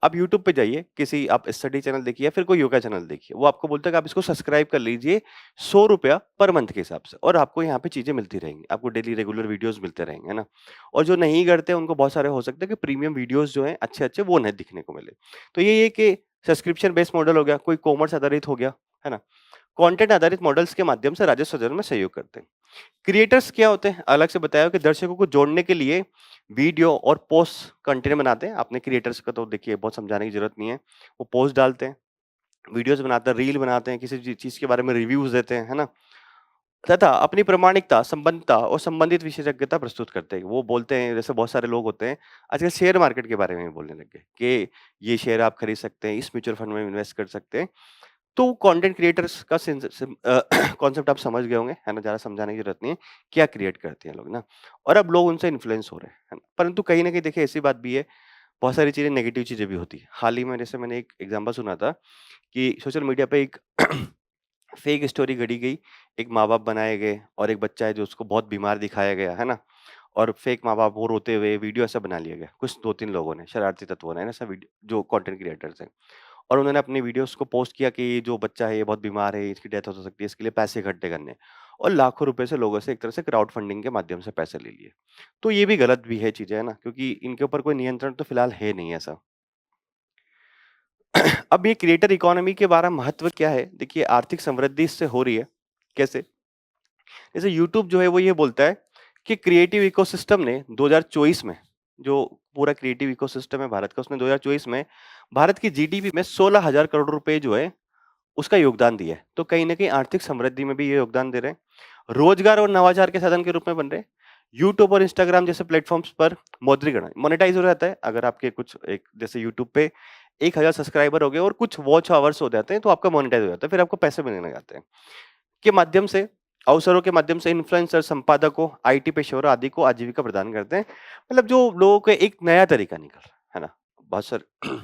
आप यूट्यूब पे जाइए, किसी आप स्टडी चैनल देखिए या फिर कोई योगा चैनल देखिए, वो आपको बोलता है कि आप इसको सब्सक्राइब कर लीजिए ₹100 पर मंथ के हिसाब से और आपको यहाँ पे चीज़ें मिलती रहेंगी, आपको डेली रेगुलर वीडियोज़ मिलते रहेंगे, है ना? और जो नहीं करते उनको बहुत सारे हो सकता है कि प्रीमियम वीडियोज़ जो हैं अच्छे-अच्छे वो नहीं दिखने को मिले। तो ये है कि सब्सक्रिप्शन बेस्ड मॉडल हो गया, कोई कॉमर्स आधारित हो गया, है ना? कंटेंट आधारित मॉडल्स के माध्यम से राजस्व अर्जन में सहयोग करते हैं। क्रिएटर्स क्या होते हैं? अलग से बताया कि दर्शकों को जोड़ने के लिए वीडियो और पोस्ट कंटेंट बनाते हैं। आपने क्रिएटर्स का तो देखिए बहुत समझाने की ज़रूरत नहीं है। वो पोस्ट डालते हैं, वीडियोज़ बनाते हैं, रील बनाते हैं, किसी चीज़ के बारे में रिव्यूज़ देते हैं, है ना? तथा अपनी प्रामाणिकता, संबद्धता और संबंधित विशेषज्ञता प्रस्तुत करते हैं। वो बोलते हैं जैसे बहुत सारे लोग होते हैं, आजकल शेयर मार्केट के बारे में भी बोलने लग गए कि ये शेयर आप खरीद सकते हैं, इस म्यूचुअल फंड में इन्वेस्ट कर सकते हैं। तो कंटेंट क्रिएटर्स का कॉन्सेप्ट आप समझ गए होंगे, है ना? ज़्यादा समझाने की ज़रूरत नहीं है, क्या क्रिएट करते हैं लोग ना और अब लोग उनसे इन्फ्लुएंस हो रहे हैं, है ना? परंतु कहीं न कहीं देखिए ऐसी बात भी है, बहुत सारी चीज़ें नेगेटिव चीज़ें भी होती हैं। हाल ही में जैसे मैंने एक एग्ज़ाम्पल सुना था कि सोशल मीडिया पे एक फेक स्टोरी गढ़ी गई, एक माँ-बाप बनाए गए और एक बच्चा है जो उसको बहुत बीमार दिखाया गया, है ना? और फेक माँ-बाप वो रोते हुए वीडियो ऐसा बना लिया गया, कुछ 2-3 लोगों ने, शरारती तत्वों ने, है ना? ऐसा वीडियो जो कंटेंट क्रिएटर्स हैं। और उन्होंने अपनी वीडियोज़ को पोस्ट किया कि ये जो बच्चा है ये बहुत बीमार है, इसकी डेथ हो सकती है, इसके लिए पैसे इकट्ठे करने हैं। और लाखों रुपए से लोगों से एक तरह से क्राउड फंडिंग के माध्यम से पैसे ले लिए। तो ये भी गलत भी है चीज़ें, है ना? क्योंकि इनके ऊपर कोई नियंत्रण तो फिलहाल है नहीं ऐसा। अब ये क्रिएटर इकोनॉमी के बारे में महत्व क्या है? देखिए आर्थिक समृद्धि इससे हो रही है। कैसे? जैसे यूट्यूब जो है वो ये बोलता है कि क्रिएटिव इकोसिस्टम ने 2024 में जो पूरा क्रिएटिव इकोसिस्टम है भारत का उसने 2024 में भारत की जीडीपी में 16,000 करोड़ रुपए जो है उसका योगदान दिया है। तो कहीं न कहीं आर्थिक समृद्धि में भी ये योगदान दे रहे हैं। रोजगार और नवाचार के साधन के रूप में बन रहे हैं। यूट्यूब और इंस्टाग्राम जैसे प्लेटफ़ॉर्म्स पर मौद्रीकरण मोनेटाइज़ हो जाता है। अगर आपके कुछ एक जैसे यूट्यूब पे 1000 सब्सक्राइबर हो गए और कुछ वॉच आवर्स हो जाते हैं तो आपका मोनेटाइज़ हो जाता है। फिर आपको पैसे मिलने लग जाते हैं। के माध्यम से अवसरों के माध्यम से इन्फ्लुएंसर, संपादकों, आईटी पेशेवरों आदि को आजीविका प्रदान करते हैं। मतलब जो लोगों को एक नया तरीका निकल रहा है ना? बहुत सारे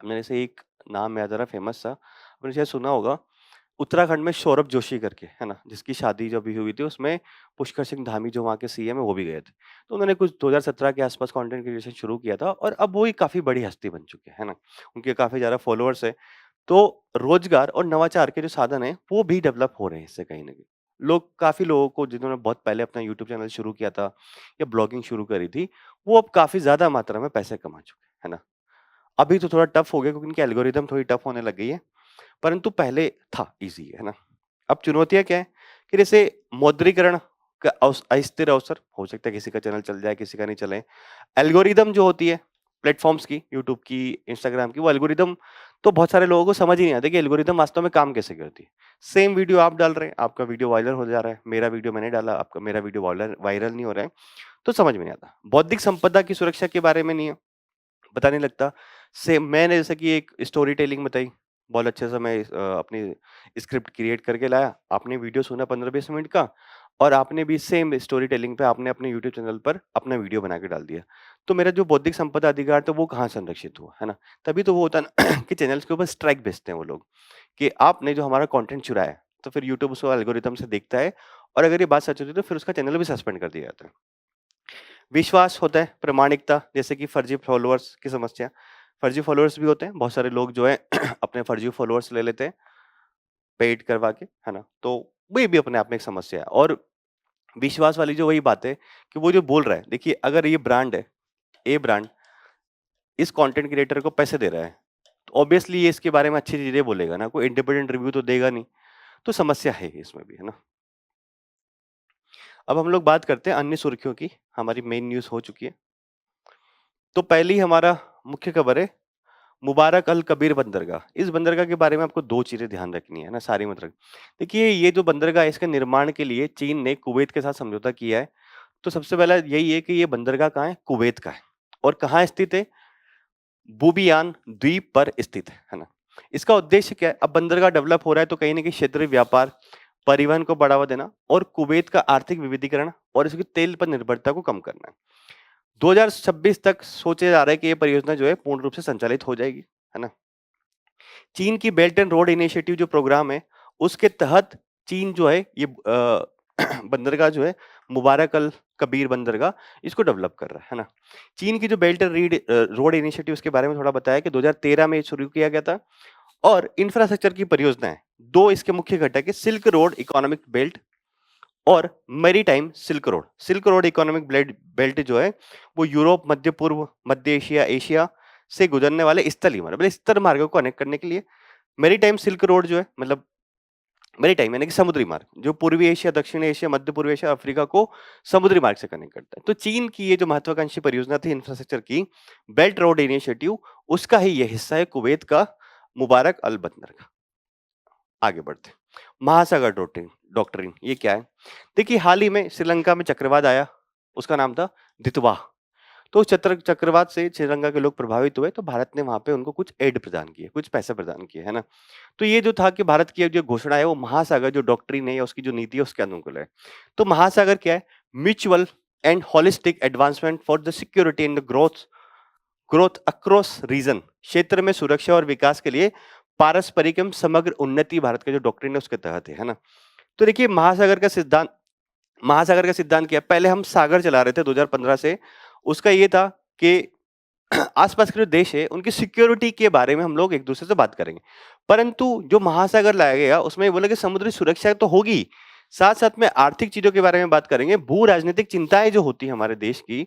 मेरे से एक नाम याद आ रहा है फेमस सा, आपने शायद सुना होगा, उत्तराखंड में सौरभ जोशी करके, है ना? जिसकी शादी जो अभी हुई थी उसमें पुष्कर सिंह धामी जो वहाँ के सीएम है वो भी गए थे। तो उन्होंने कुछ 2017 के आस-पास कंटेंट क्रिएशन शुरू किया था और अब वो एक काफ़ी बड़ी हस्ती बन चुके हैं, है ना? उनके काफ़ी ज़्यादा फॉलोअर्स हैं। तो रोजगार और नवाचार के जो साधन हैं, वो भी डेवलप हो रहे हैं इससे कहीं न कहीं। लोग काफ़ी लोगों को जिन्होंने बहुत पहले अपना यूट्यूब चैनल शुरू किया था या ब्लॉगिंग शुरू करी थी, वो अब काफ़ी ज़्यादा मात्रा में पैसे कमा चुके हैं, है ना? अभी तो थोड़ा टफ हो गया क्योंकि इनकी एल्गोरिदम थोड़ी टफ होने लग गई है, परंतु पहले था ईज़ी, है ना? अब चुनौतियाँ क्या है कि जैसे मौद्रीकरण का अस्थिर अवसर, हो सकता है किसी का चैनल चल जाए, किसी का नहीं चले। एल्गोरिदम जो होती है प्लेटफ़ॉर्म्स की, यूट्यूब की, इंस्टाग्राम की, वो एल्गोरिदम तो बहुत सारे लोगों को समझ ही नहीं आता कि एल्गोरिदम वास्तव में काम कैसे करती है। सेम वीडियो आप डाल रहे हैं, आपका वीडियो वायरल हो जा रहा है, मेरा वीडियो मैंने डाला, आपका मेरा वीडियो वायरल वायरल नहीं हो रहा है, तो समझ में नहीं आता। बौद्धिक संपदा की सुरक्षा के बारे में नहीं है, पता नहीं लगता। सेम मैंने जैसे कि एक स्टोरी टेलिंग बताई, बहुत अच्छे से मैं अपनी स्क्रिप्ट क्रिएट करके लाया, आपने वीडियो सुना 15-20 मिनट का और आपने भी सेम स्टोरी टेलिंग पे आपने अपने यूट्यूब चैनल पर अपना वीडियो बना के डाल दिया। तो मेरा जो बौद्धिक संपदा अधिकार था वो कहाँ संरक्षित हुआ, है ना? तभी तो वो होता है ना कि चैनल्स के ऊपर स्ट्राइक भेजते हैं वो लोग, कि आपने जो हमारा कंटेंट चुराया है, तो फिर यूट्यूब उसको एल्गोरिथम से देखता है और अगर ये बात सच होती है तो फिर उसका चैनल भी सस्पेंड कर दिया जाता है। विश्वास होता है, प्रामाणिकता जैसे कि फर्जी फॉलोअर्स की समस्या। फर्जी फॉलोअर्स भी होते हैं, बहुत सारे लोग जो हैं अपने फर्जी फॉलोअर्स ले लेते हैं, पेड करवा के, है ना? तो वो ये भी अपने आप में एक समस्या है और विश्वास वाली जो वही बात है कि वो जो बोल रहा है, देखिए अगर ये ब्रांड है, ए ब्रांड इस कंटेंट क्रिएटर को पैसे दे रहा है, तो ऑब्वियसली ये इसके बारे में अच्छी चीज़ें बोलेगा ना, कोई इंडिपेंडेंट रिव्यू तो देगा नहीं, तो समस्या है इसमें भी, है ना? अब हम लोग बात करते हैं अन्य सुर्खियों की, हमारी मेन न्यूज़ हो चुकी है। तो पहली हमारा मुख्य खबर है मुबारक अल कबीर बंदरगाह। इस बंदरगाह के बारे में आपको 2 चीज़ें ध्यान रखनी है ना, सारी मत रख देखिए ये जो बंदरगाह है इसके निर्माण के लिए चीन ने कुवैत के साथ समझौता किया है। तो सबसे पहला यही है कि ये बंदरगाह कहाँ है? कुवैत का है और कहाँ स्थित है? बुबियान द्वीप पर स्थित है ना? इसका उद्देश्य क्या है? अब बंदरगाह डेवलप हो रहा है तो कहीं न कहीं क्षेत्रीय व्यापार, परिवहन को बढ़ावा देना और कुवैत का आर्थिक विविधीकरण और इसकी तेल पर निर्भरता को कम करना है। 2026 तक सोचे जा रहा है कि ये परियोजना जो है पूर्ण रूप से संचालित हो जाएगी, है ना? चीन की बेल्ट एंड रोड इनिशिएटिव जो प्रोग्राम है, उसके तहत चीन जो है ये बंदरगाह जो है मुबारक अल कबीर बंदरगाह इसको डेवलप कर रहा है ना। चीन की जो बेल्ट एंड रोड इनिशिएटिव उसके बारे में थोड़ा बताया कि 2013 में शुरू किया गया था। और इंफ्रास्ट्रक्चर की परियोजनाएं, दो इसके मुख्य घटक है, सिल्क रोड इकोनॉमिक बेल्ट और maritime silk road. Silk road economic belt जो है वो यूरोप, मध्य पूर्व, मध्य एशिया, एशिया से गुजरने वाले स्थलीय मार्ग, मतलब स्तर मार्गों को कनेक्ट करने के लिए। मैरीटाइम सिल्क रोड जो है मतलब मैरीटाइम यानी कि समुद्री मार्ग, जो पूर्वी एशिया, दक्षिण एशिया, मध्य पूर्व एशिया, अफ्रीका को समुद्री मार्ग से कनेक्ट करता है। तो चीन की ये जो महत्वाकांक्षी परियोजना थी इंफ्रास्ट्रक्चर की, बेल्ट रोड इनिशिएटिव, उसका ही ये हिस्सा है कुवैत का मुबारक अल बंदरगाह। आगे बढ़ते हैं। महासागर डॉक्ट्रिन डॉक्ट्रिन ये क्या है? देखिए, हाल ही में श्रीलंका में चक्रवात आया, उसका नाम था दितवा। तो चक्रवात से श्रीलंका के लोग प्रभावित हुए, तो भारत ने वहां पे उनको कुछ एड प्रदान किए, कुछ पैसे प्रदान किए, है ना। तो ये जो था कि भारत की जो घोषणा है वो महासागर जो डॉक्ट्रिन है या उसकी जो नीति है उसके अनुकूल है। तो महासागर क्या है? Mutual and holistic advancement for the security and the growth growth across region, क्षेत्र में सुरक्षा और विकास के लिए पारस्परिक एवं समग्र उन्नति भारत का जो डॉक्ट्रिन है उसके तहत है ना। तो देखिए, महासागर का सिद्धांत क्या है? पहले हम सागर चला रहे थे 2015 से, उसका ये था कि आसपास के जो देश है उनकी सिक्योरिटी के बारे में हम लोग एक दूसरे से बात करेंगे। परंतु जो महासागर लाया गया उसमें ये बोला कि समुद्री सुरक्षा तो होगी, साथ साथ में आर्थिक चीजों के बारे में बात करेंगे, भू राजनीतिक चिंताएं जो होती है हमारे देश की,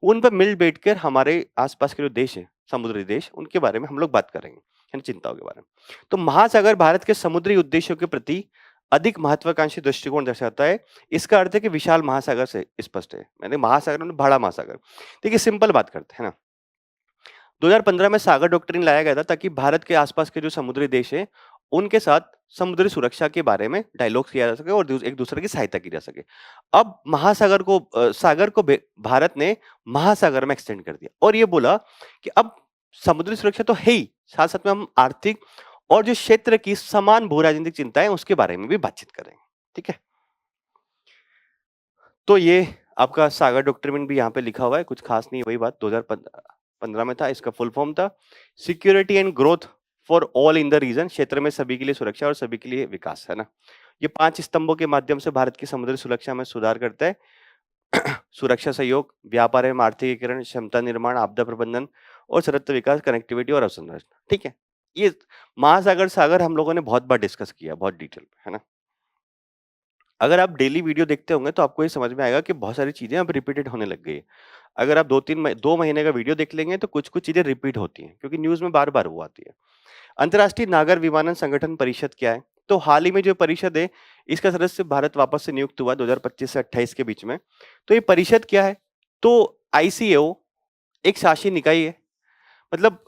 उन पर मिल बैठकर हमारे आसपास के जो देश है, समुद्री देश, उनके बारे में हम लोग बात करेंगे, है ना, चिंताओं के बारे में। तो महासागर भारत के समुद्री उद्देश्यों के प्रति अधिक महत्वाकांक्षी दृष्टिकोण दर्शाता है। इसका अर्थ है कि विशाल महासागर से स्पष्ट है, मैंने महासागर मतलब बड़ा महासागर। देखिए, सिंपल बात करते हैं ना, 2015 में सागर डॉक्ट्रिन लाया गया था ताकि भारत के आसपास के जो समुद्री देश हैं उनके साथ समुद्री सुरक्षा के बारे में डायलॉग किया जा सके और एक दूसरे की सहायता की जा सके। अब महासागर को सागर को भारत ने महासागर में एक्सटेंड कर दिया और ये बोला कि अब समुद्री सुरक्षा तो है ही, साथ साथ में हम आर्थिक और जो क्षेत्र की समान भू राजनीतिक चिंताएं उसके बारे में भी बातचीत करेंगे। ठीक है, तो ये आपका सागर डॉक्ट्रिन भी यहाँ पे लिखा हुआ है, कुछ खास नहीं, वही बात 2015 में था। इसका फुल फॉर्म था security and growth for all in the region, क्षेत्र में सभी के लिए सुरक्षा और सभी के लिए विकास, है ना। ये 5 स्तंभों के माध्यम से भारत की समुद्री सुरक्षा में सुधार करता है। सुरक्षा सहयोग, व्यापार एवं आर्थिकीकरण, क्षमता निर्माण, आपदा प्रबंधन और सतत विकास, कनेक्टिविटी और अवसंरचना। ठीक है, ये महासागर सागर हम लोगों ने बहुत बार डिस्कस किया, बहुत डिटेल में, है ना। अगर आप डेली वीडियो देखते होंगे तो आपको ये समझ में आएगा कि बहुत सारी चीजें अब रिपीटेड होने लग गई है। अगर आप 2 महीने का वीडियो देख लेंगे तो कुछ कुछ चीजें रिपीट होती हैं क्योंकि न्यूज में बार बार वो आती है। अंतर्राष्ट्रीय नागर विमानन संगठन परिषद क्या है? तो हाल ही में जो परिषद है इसका सदस्य भारत वापस से नियुक्त हुआ 2025 से 28 के बीच में। तो ये परिषद क्या है? तो आईसीएओ एक शासी निकाय है, मतलब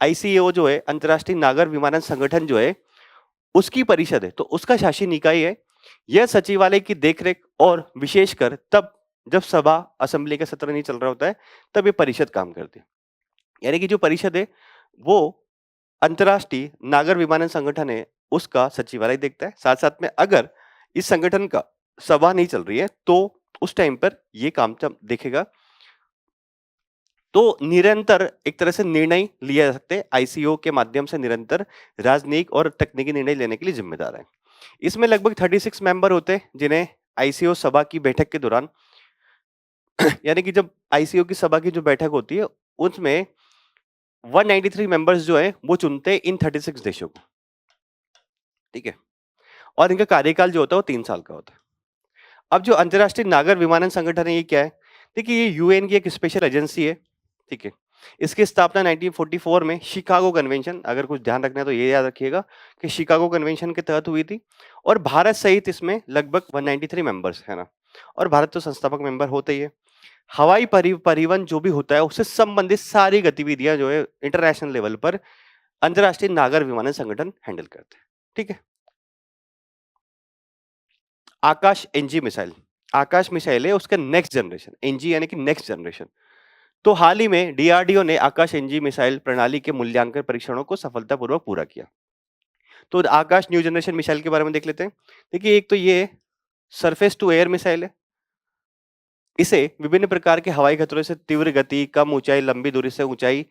आईसीएओ जो है अंतर्राष्ट्रीय नागर विमानन संगठन जो है उसकी परिषद है, तो उसका शासी निकाय है। यह सचिवालय की देखरेख और विशेषकर तब जब सभा असेंबली का सत्र नहीं चल रहा होता है तब ये परिषद काम करती है। यानी कि जो परिषद है वो अंतर्राष्ट्रीय नागर विमानन संगठन है उसका सचिवालय देखता है। साथ साथ में अगर इस संगठन का सभा नहीं चल रही है तो उस टाइम पर ये काम देखेगा। तो निरंतर एक तरह से निर्णय लिया जा सकते हैं, आईसीओ के माध्यम से निरंतर राजनयिक और तकनीकी निर्णय लेने के लिए जिम्मेदार है। इसमें लगभग 36 मेंबर होते हैं जिन्हें आईसीओ सभा की बैठक के दौरान यानी कि जब आईसीओ की सभा की जो बैठक होती है उसमें 193 मेंबर्स जो है वो चुनते हैं इन 36 देशों को। ठीक है, और इनका कार्यकाल जो होता है वो 3 साल का होता है। अब जो अंतर्राष्ट्रीय नागर विमानन संगठन है ये क्या है? देखिए, ये यूएन की एक स्पेशल एजेंसी है। ठीक है, इसकी स्थापना 1944 में शिकागो कन्वेंशन, अगर कुछ ध्यान रखना है तो ये याद रखिएगा कि शिकागो कन्वेंशन के तहत हुई थी और भारत सहित इसमें लगभग 193 मेंबर्स है ना, और भारत तो संस्थापक मेंबर होते ही है। हवाई परिवहन जो भी होता है उससे संबंधित सारी गतिविधियां जो है इंटरनेशनल लेवल पर अंतर्राष्ट्रीय नागर विमानन संगठन हैंडल करते हैं। ठीक है, आकाश एनजी मिसाइल, आकाश मिसाइल है उसका नेक्स्ट जनरेशन, एनजी यानी कि नेक्स्ट जनरेशन। तो हाल ही में डीआरडीओ ने आकाश एनजी मिसाइल प्रणाली के मूल्यांकन परीक्षणों को सफलतापूर्वक पूरा किया। तो आकाश न्यू जनरेशन मिसाइल के बारे में देख लेते हैं। देखिए, एक तो ये सरफेस टू एयर मिसाइल है। इसे विभिन्न प्रकार के हवाई खतरों से तीव्र गति, कम ऊंचाई, लंबी दूरी से ऊंचाई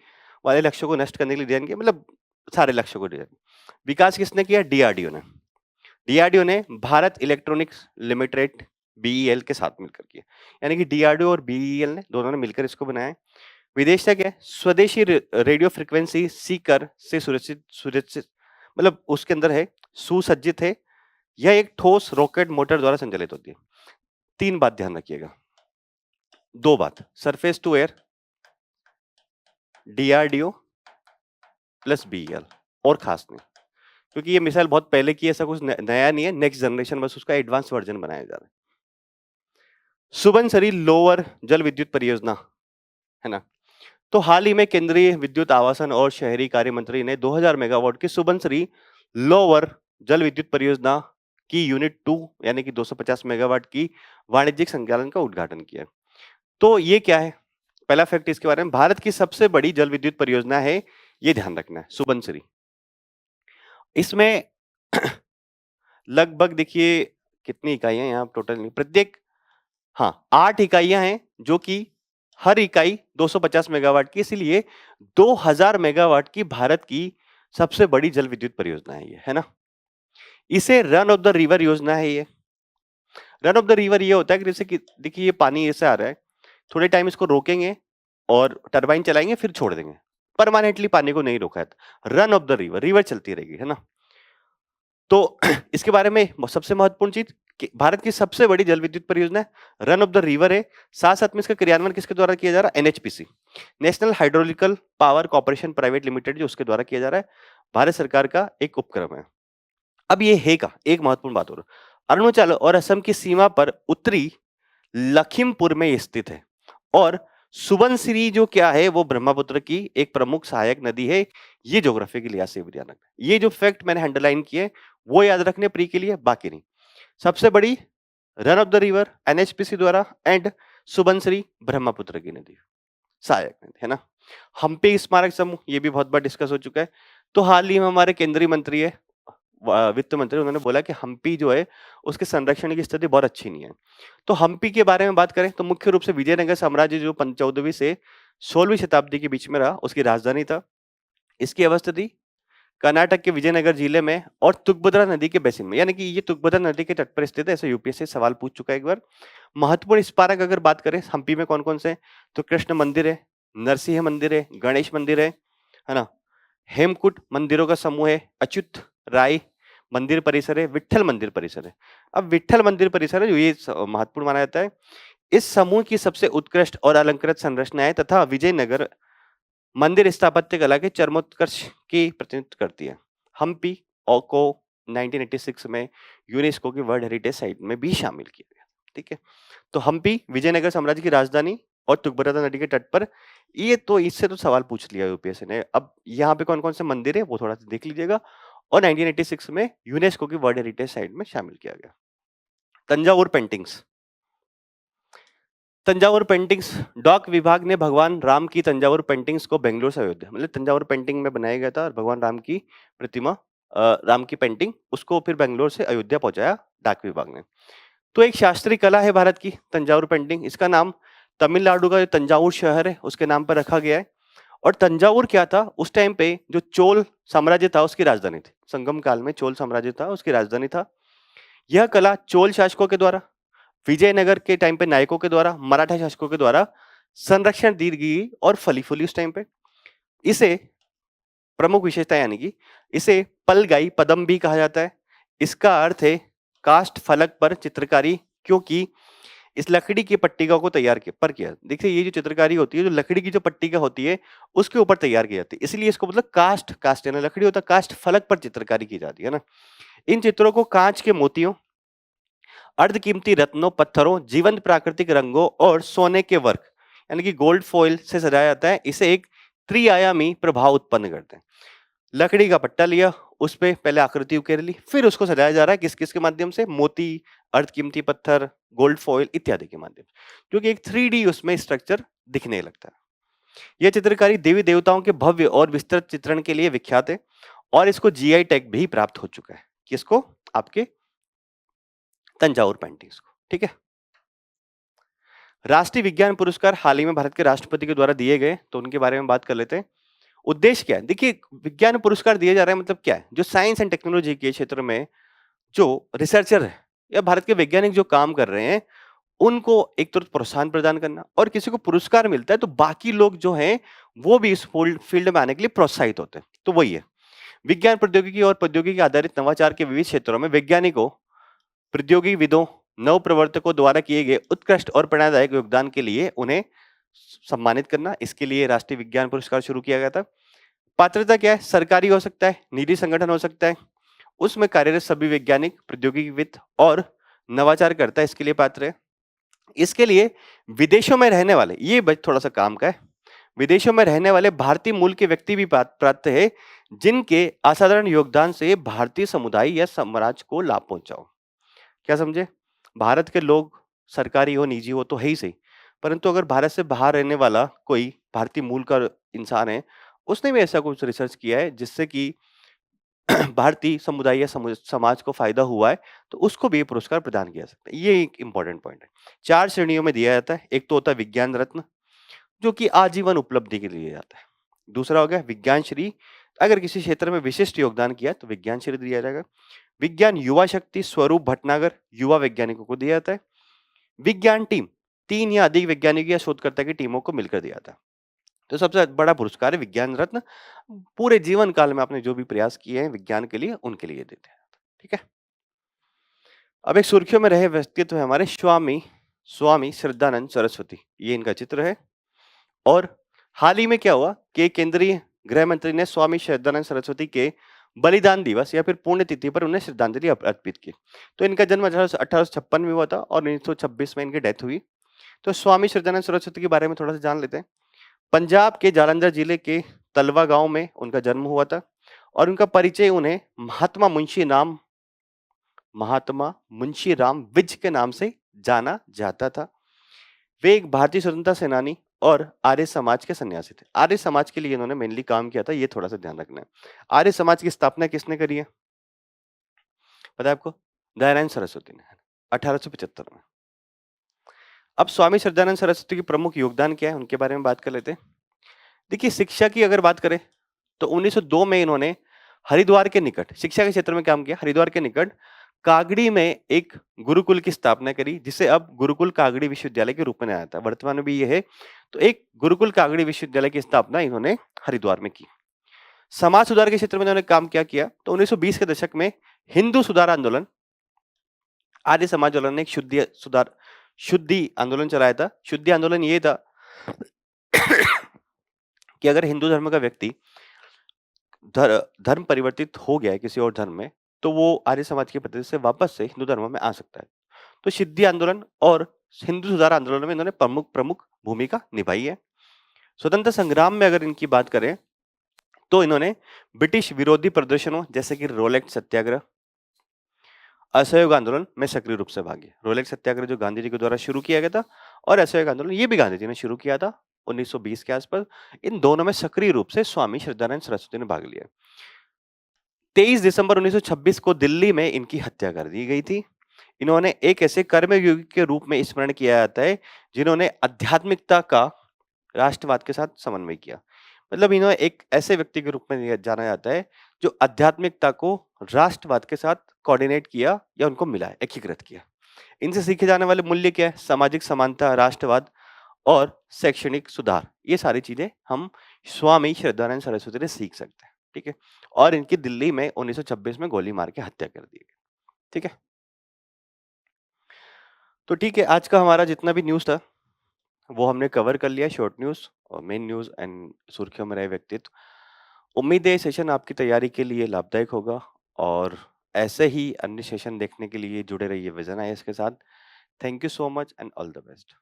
वाले लक्ष्यों को नष्ट करने के लिए डिजाइन किया, मतलब सारे लक्ष्यों को डिजाइन। विकास किसने किया? डीआरडीओ ने। डीआरडीओ ने भारत इलेक्ट्रॉनिक्स लिमिटेड बीईएल के साथ मिलकर किया, यानी कि डीआरडीओ और बीईएल ने दोनों ने मिलकर इसको बनाया है। विदेशक है, स्वदेशी रेडियो फ्रीक्वेंसी सीकर से सुरक्षित सुरक्षित मतलब उसके अंदर है, सुसज्जित है। यह एक ठोस रॉकेट मोटर द्वारा संचालित होती है। 3 बात ध्यान रखिएगा, 2 बात, surface to air, DRDO plus BEL, और खास नहीं, क्योंकि ये मिसाइल बहुत पहले की, ऐसा कुछ नया नहीं है, नेक्स्ट जनरेशन, बस उसका एडवांस वर्जन बनाया जा रहा है। सुबनसिरी लोअर जल विद्युत परियोजना है ना, तो हाल ही में केंद्रीय विद्युत आवासन और शहरी कार्य मंत्री ने 2000 मेगावाट की सुबनसिरी लोअर जल विद्युत परियोजना की यूनिट 2 यानी कि 250 मेगावाट की वाणिज्यिक संचालन का उद्घाटन किया। तो ये क्या है, पहला फैक्ट इसके बारे में, भारत की सबसे बड़ी जल विद्युत परियोजना है, ये ध्यान रखना है, सुबनसिरी। इसमें लगभग देखिए कितनी इकाइयां यहाँ टोटल नहीं, प्रत्येक 8 इकाइयां हैं, जो कि हर इकाई 250 मेगावाट की, इसलिए 2000 मेगावाट की भारत की सबसे बड़ी जल विद्युत परियोजना है ये, है ना। इसे रन ऑफ द रिवर योजना है ये। रन ऑफ द रिवर ये होता है कि जैसे कि देखिए ये पानी ऐसे आ रहा है, थोड़े टाइम इसको रोकेंगे और टरबाइन चलाएंगे, फिर छोड़ देंगे, परमानेंटली पानी को नहीं रोका है। Run of the river, river चलती रहेगी, है ना। तो इसके बारे में सबसे महत्वपूर्ण चीज, भारत की सबसे बड़ी जल विद्युत परियोजना रन ऑफ द रिवर है। साथ साथ में इसका क्रियान्वयन किसके द्वारा किया जा रहा है, NHPC, national hydrological power corporation private limited, जो उसके द्वारा किया जा रहा है, भारत सरकार का एक उपक्रम है। अब ये है का एक महत्वपूर्ण बात और, अरुणाचल और असम की सीमा पर उत्तरी लखीमपुर में स्थित है, और सुबनसिरी जो क्या है, वो ब्रह्मपुत्र की एक प्रमुख सहायक नदी है। ये ज्योग्राफी के लिहाज से भी ध्यान रखना, ये जो फैक्ट मैंने अंडरलाइन किए वो याद रखने प्री के लिए, बाकी नहीं। सबसे बड़ी run of the river NHPC द्वारा, एंड सुबनसिरी ब्रह्मपुत्र की नदी, सहायक नदी, है ना। हम्पी स्मारक समूह, ये भी बहुत बार डिस्कस हो चुका है। तो हाल ही में हमारे केंद्रीय मंत्री है, वित्त मंत्री, उन्होंने बोला कि हम्पी जो है उसके संरक्षण की स्थिति बहुत अच्छी नहीं है। तो हम्पी के बारे में बात करें तो मुख्य रूप से विजयनगर साम्राज्य जो 14वीं से 16वीं शताब्दी के बीच में रहा, उसकी राजधानी था। इसकी अवस्थिति कर्नाटक के विजयनगर जिले में और तुंगभद्रा नदी के बेसिन में, यानी कि ये तुंगभद्रा नदी के तट पर स्थित है, ऐसा यूपीएससी सवाल पूछ चुका है एक बार। महत्वपूर्ण स्मारक अगर बात करें हम्पी में कौन कौन से, तो कृष्ण मंदिर है, नरसिंह मंदिर है, गणेश मंदिर है ना, हेमकूट मंदिरों का समूह है, अच्युत राय मंदिर परिसर है, विट्ठल मंदिर परिसर है। अब विट्ठल मंदिर परिसर है जो ये महत्वपूर्ण माना जाता है। इस समूह की सबसे उत्कृष्ट और अलंकृत संरचनाएं तथा विजयनगर मंदिर स्थापत्य कला के चरमोत्कर्ष की प्रतिनिधित्व करती है। हम्पी को 1986 में यूनेस्को की वर्ल्ड हेरिटेज साइट में भी शामिल किया गया। ठीक है, तो हम्पी विजयनगर साम्राज्य की राजधानी और तुंगभद्रा नदी के तट पर, ये तो इससे तो सवाल पूछ लिया यूपीएससी ने। अब यहाँ पे कौन कौन से मंदिर है वो थोड़ा सा देख लीजिएगा, और 1986 में यूनेस्को की वर्ल्ड हेरिटेज साइट में शामिल किया गया। तंजावुर पेंटिंग्स, तंजावुर पेंटिंग्स, डाक विभाग ने भगवान राम की तंजावुर पेंटिंग्स को बेंगलुरु से अयोध्या, मतलब तंजावुर पेंटिंग में बनाया गया था, और भगवान राम की प्रतिमा, राम की पेंटिंग, उसको फिर बेंगलुरु से अयोध्या पहुंचाया डाक विभाग ने। तो एक शास्त्रीय कला है भारत की तंजावुर पेंटिंग, इसका नाम तमिलनाडु का जो तंजावुर शहर है उसके नाम पर रखा गया है। और तंजावुर क्या था उस टाइम पे, जो चोल साम्राज्य था उसकी राजधानी थी, संगम काल में चोल साम्राज्य था उसकी राजधानी था। यह कला चोल शासकों के द्वारा, विजयनगर के टाइम पे नायकों के द्वारा, मराठा शासकों के द्वारा संरक्षण दी गई और फली फूली उस टाइम पे। इसे प्रमुख विशेषता यानी कि इसे पलगाई पदम भी कहा जाता है। इसका अर्थ है कास्ट फलक पर चित्रकारी, क्योंकि इस लकड़ी की पट्टिका को तैयार किया। देखिए ये जो चित्रकारी होती है, जो लकड़ी की जो पट्टिका होती है उसके ऊपर तैयार की जाती है, इसलिए इसको मतलब कास्ट यानी लकड़ी होता है, कास्ट फलक पर चित्रकारी की जाती है ना। इन चित्रों को कांच के मोतियों, अर्धकीमती रत्नों, पत्थरों, जीवंत प्राकृतिक रंगों और सोने के वर्क यानी कि गोल्ड फॉइल से सजाया जाता है। इसे एक त्रिआयामी प्रभाव उत्पन्न करते हैं। लकड़ी का पट्टा लिया, उस पे पहले आकृति उकेर ली, फिर उसको सजाया जा रहा है किस किस के माध्यम से, मोती, अर्धकीमती पत्थर, गोल्ड फॉइल इत्यादि के माध्यम से, क्योंकि एक 3D उसमें स्ट्रक्चर दिखने लगता है। यह चित्रकारी देवी देवताओं के भव्य और विस्तृत चित्रण के लिए विख्यात है, और इसको जीआई टैग भी प्राप्त हो चुका है। किसको? आपके तंजावुर पेंटिंग्स को। ठीक है, राष्ट्रीय विज्ञान पुरस्कार हाल ही में भारत के राष्ट्रपति के द्वारा दिए गए, तो उनके बारे में बात कर लेते हैं। उद्देश्य क्या है? देखिए विज्ञान पुरस्कार दिए जा रहे हैं मतलब क्या है, जो साइंस एंड टेक्नोलॉजी के क्षेत्र में जो रिसर्चर है या भारत के वैज्ञानिक जो काम कर रहे हैं, उनको एक तो प्रोत्साहन प्रदान करना और किसी को पुरस्कार मिलता है तो बाकी लोग जो हैं, वो भी इस फ़ोल्ड फ़ील्ड में आने के लिए प्रोत्साहित होते हैं। तो वही है। विज्ञान प्रौद्योगिकी और प्रौद्योगिकी आधारित नवाचार के विविध क्षेत्रों में वैज्ञानिकों, प्रौद्योगिविदों, नवप्रवर्तकों द्वारा किए गए उत्कृष्ट और प्रेरणादायक योगदान के लिए उन्हें सम्मानित करना, इसके लिए राष्ट्रीय विज्ञान पुरस्कार शुरू किया गया था। पात्रता क्या है? सरकारी हो सकता है, निजी संगठन हो सकता है, उसमें कार्यरत सभी वैज्ञानिक, प्रौद्योगिकीविद और नवाचारकर्ता इसके लिए पात्र है। इसके लिए विदेशों में रहने वाले, ये थोड़ा सा काम का है, विदेशों में रहने वाले भारतीय मूल के व्यक्ति भी पात्र है, जिनके असाधारण योगदान से भारतीय समुदाय या समाज को लाभ पहुंचा हो। क्या समझे? भारत के लोग सरकारी हो निजी हो तो है ही सही, परंतु अगर भारत से बाहर रहने वाला कोई भारतीय मूल का इंसान है, उसने भी ऐसा कुछ रिसर्च किया है जिससे कि भारतीय समुदाय या समाज को फायदा हुआ है, तो उसको भी ये पुरस्कार प्रदान किया जा सकता है। ये एक इंपॉर्टेंट पॉइंट है। 4 श्रेणियों में दिया जाता है। एक तो होता है विज्ञान रत्न, जो कि आजीवन उपलब्धि के लिए दिया जाता है। दूसरा हो गया विज्ञान श्री, अगर किसी क्षेत्र में विशिष्ट योगदान किया तो विज्ञान श्री दिया जाएगा। विज्ञान युवा शक्ति स्वरूप भटनागर युवा वैज्ञानिकों को दिया जाता है। विज्ञान टीम, 3 या अधिक वैज्ञानिक या शोधकर्ता की टीमों को मिलकर दिया जाता है। तो सबसे बड़ा पुरस्कार है विज्ञान रत्न। पूरे जीवन काल में आपने जो भी प्रयास किए हैं विज्ञान के लिए, उनके लिए देते हैं। ठीक है? अब एक सुर्खियों में रहे व्यक्तित्व है हमारे स्वामी स्वामी श्रद्धानंद सरस्वती। ये इनका चित्र है। और हाल ही में क्या हुआ कि केंद्रीय गृह मंत्री ने स्वामी श्रद्धानंद सरस्वती के बलिदान दिवस या फिर पुण्यतिथि पर उन्हें श्रद्धांजलि अर्पित की। तो इनका जन्म 1856 में हुआ था और 1926 में इनकी डेथ हुई। तो स्वामी श्रद्धानंद सरस्वती के बारे में थोड़ा सा जान लेते हैं। पंजाब के जालंधर जिले के तलवा गांव में उनका जन्म हुआ था और उनका परिचय उन्हें महात्मा मुंशी राम विज के नाम से जाना जाता था। वे एक भारतीय स्वतंत्रता सेनानी और आर्य समाज के सन्यासी थे। आर्य समाज के लिए इन्होंने मेनली काम किया था, ये थोड़ा सा ध्यान रखना है। आर्य समाज की स्थापना किसने करी है? पता है आपको? दयानंद सरस्वती ने 1875 में। अब स्वामी श्रद्धानंद सरस्वती की प्रमुख योगदान क्या है, उनके बारे में बात कर लेते हैं। देखिए, शिक्षा की अगर बात करें तो 1902 में इन्होंने हरिद्वार के निकट शिक्षा के क्षेत्र में काम किया। हरिद्वार के निकट कागड़ी में एक गुरुकुल की स्थापना करी, जिसे अब गुरुकुल कागड़ी विश्वविद्यालय के रूप में जाना जाता है। वर्तमान में भी ये है। तो एक गुरुकुल कागड़ी विश्वविद्यालय की स्थापना इन्होंने हरिद्वार में की। समाज सुधार के क्षेत्र में इन्होंने काम क्या किया? तो 1920 के दशक में हिंदू सुधार आंदोलन, आर्य समाज आंदोलन ने एक शुद्धि आंदोलन चलाया था। शुद्धि आंदोलन ये था कि अगर हिंदू धर्म का व्यक्ति धर्म परिवर्तित हो गया है किसी और धर्म में, तो वो आर्य समाज की पद्धति से वापस से हिंदू धर्म में आ सकता है। तो सिद्धि आंदोलन और हिंदू सुधार आंदोलन में इन्होंने प्रमुख प्रमुख भूमिका निभाई है। स्वतंत्र संग्राम में अगर इनकी बात करें तो इन्होंने ब्रिटिश विरोधी प्रदर्शनों जैसे कि रोलेक्स सत्याग्रह, असहयोग आंदोलन में सक्रिय रूप से भाग लिया। रोलेक्स सत्याग्रह जो गांधी जी के द्वारा शुरू किया गया था और असहयोग आंदोलन ये भी गांधी जी ने शुरू किया था 1920 के आसपास। इन दोनों में सक्रिय रूप से स्वामी श्रद्धानंद सरस्वती ने भाग लिया। 23 दिसंबर 1926 को दिल्ली में इनकी हत्या कर दी गई थी। इन्होंने एक ऐसे कर्मयोगी के रूप में स्मरण किया जाता है जिन्होंने आध्यात्मिकता का राष्ट्रवाद के साथ समन्वय किया। मतलब इन्होंने एक ऐसे व्यक्ति के रूप में जाना जाता है जो आध्यात्मिकता को राष्ट्रवाद के साथ कोऑर्डिनेट किया या उनको मिला, एकीकृत किया। इनसे सीखे जाने वाले मूल्य क्या है? सामाजिक समानता, राष्ट्रवाद और शैक्षणिक सुधार। ये सारी चीजें हम स्वामी श्रद्धानंद सरस्वती से सीख सकते हैं। ठीक है? और इनकी दिल्ली में 1926 में गोली मार के हत्या कर दी गई। ठीक है? तो ठीक है, आज का हमारा जितना भी न्यूज़ था, वो हमने कवर कर लिया। शॉर्ट न्यूज़ और मेन न्यूज़ एंड सुर्खियों में रहे व्यक्तित्व। उम्मीद है ये सेशन आपकी तैयारी के लिए लाभदायक होगा और ऐसे ही अन्य सेशन देखने के लिए जुड़े रहिए विजन आईएएस के साथ। Thank you so much and all the best.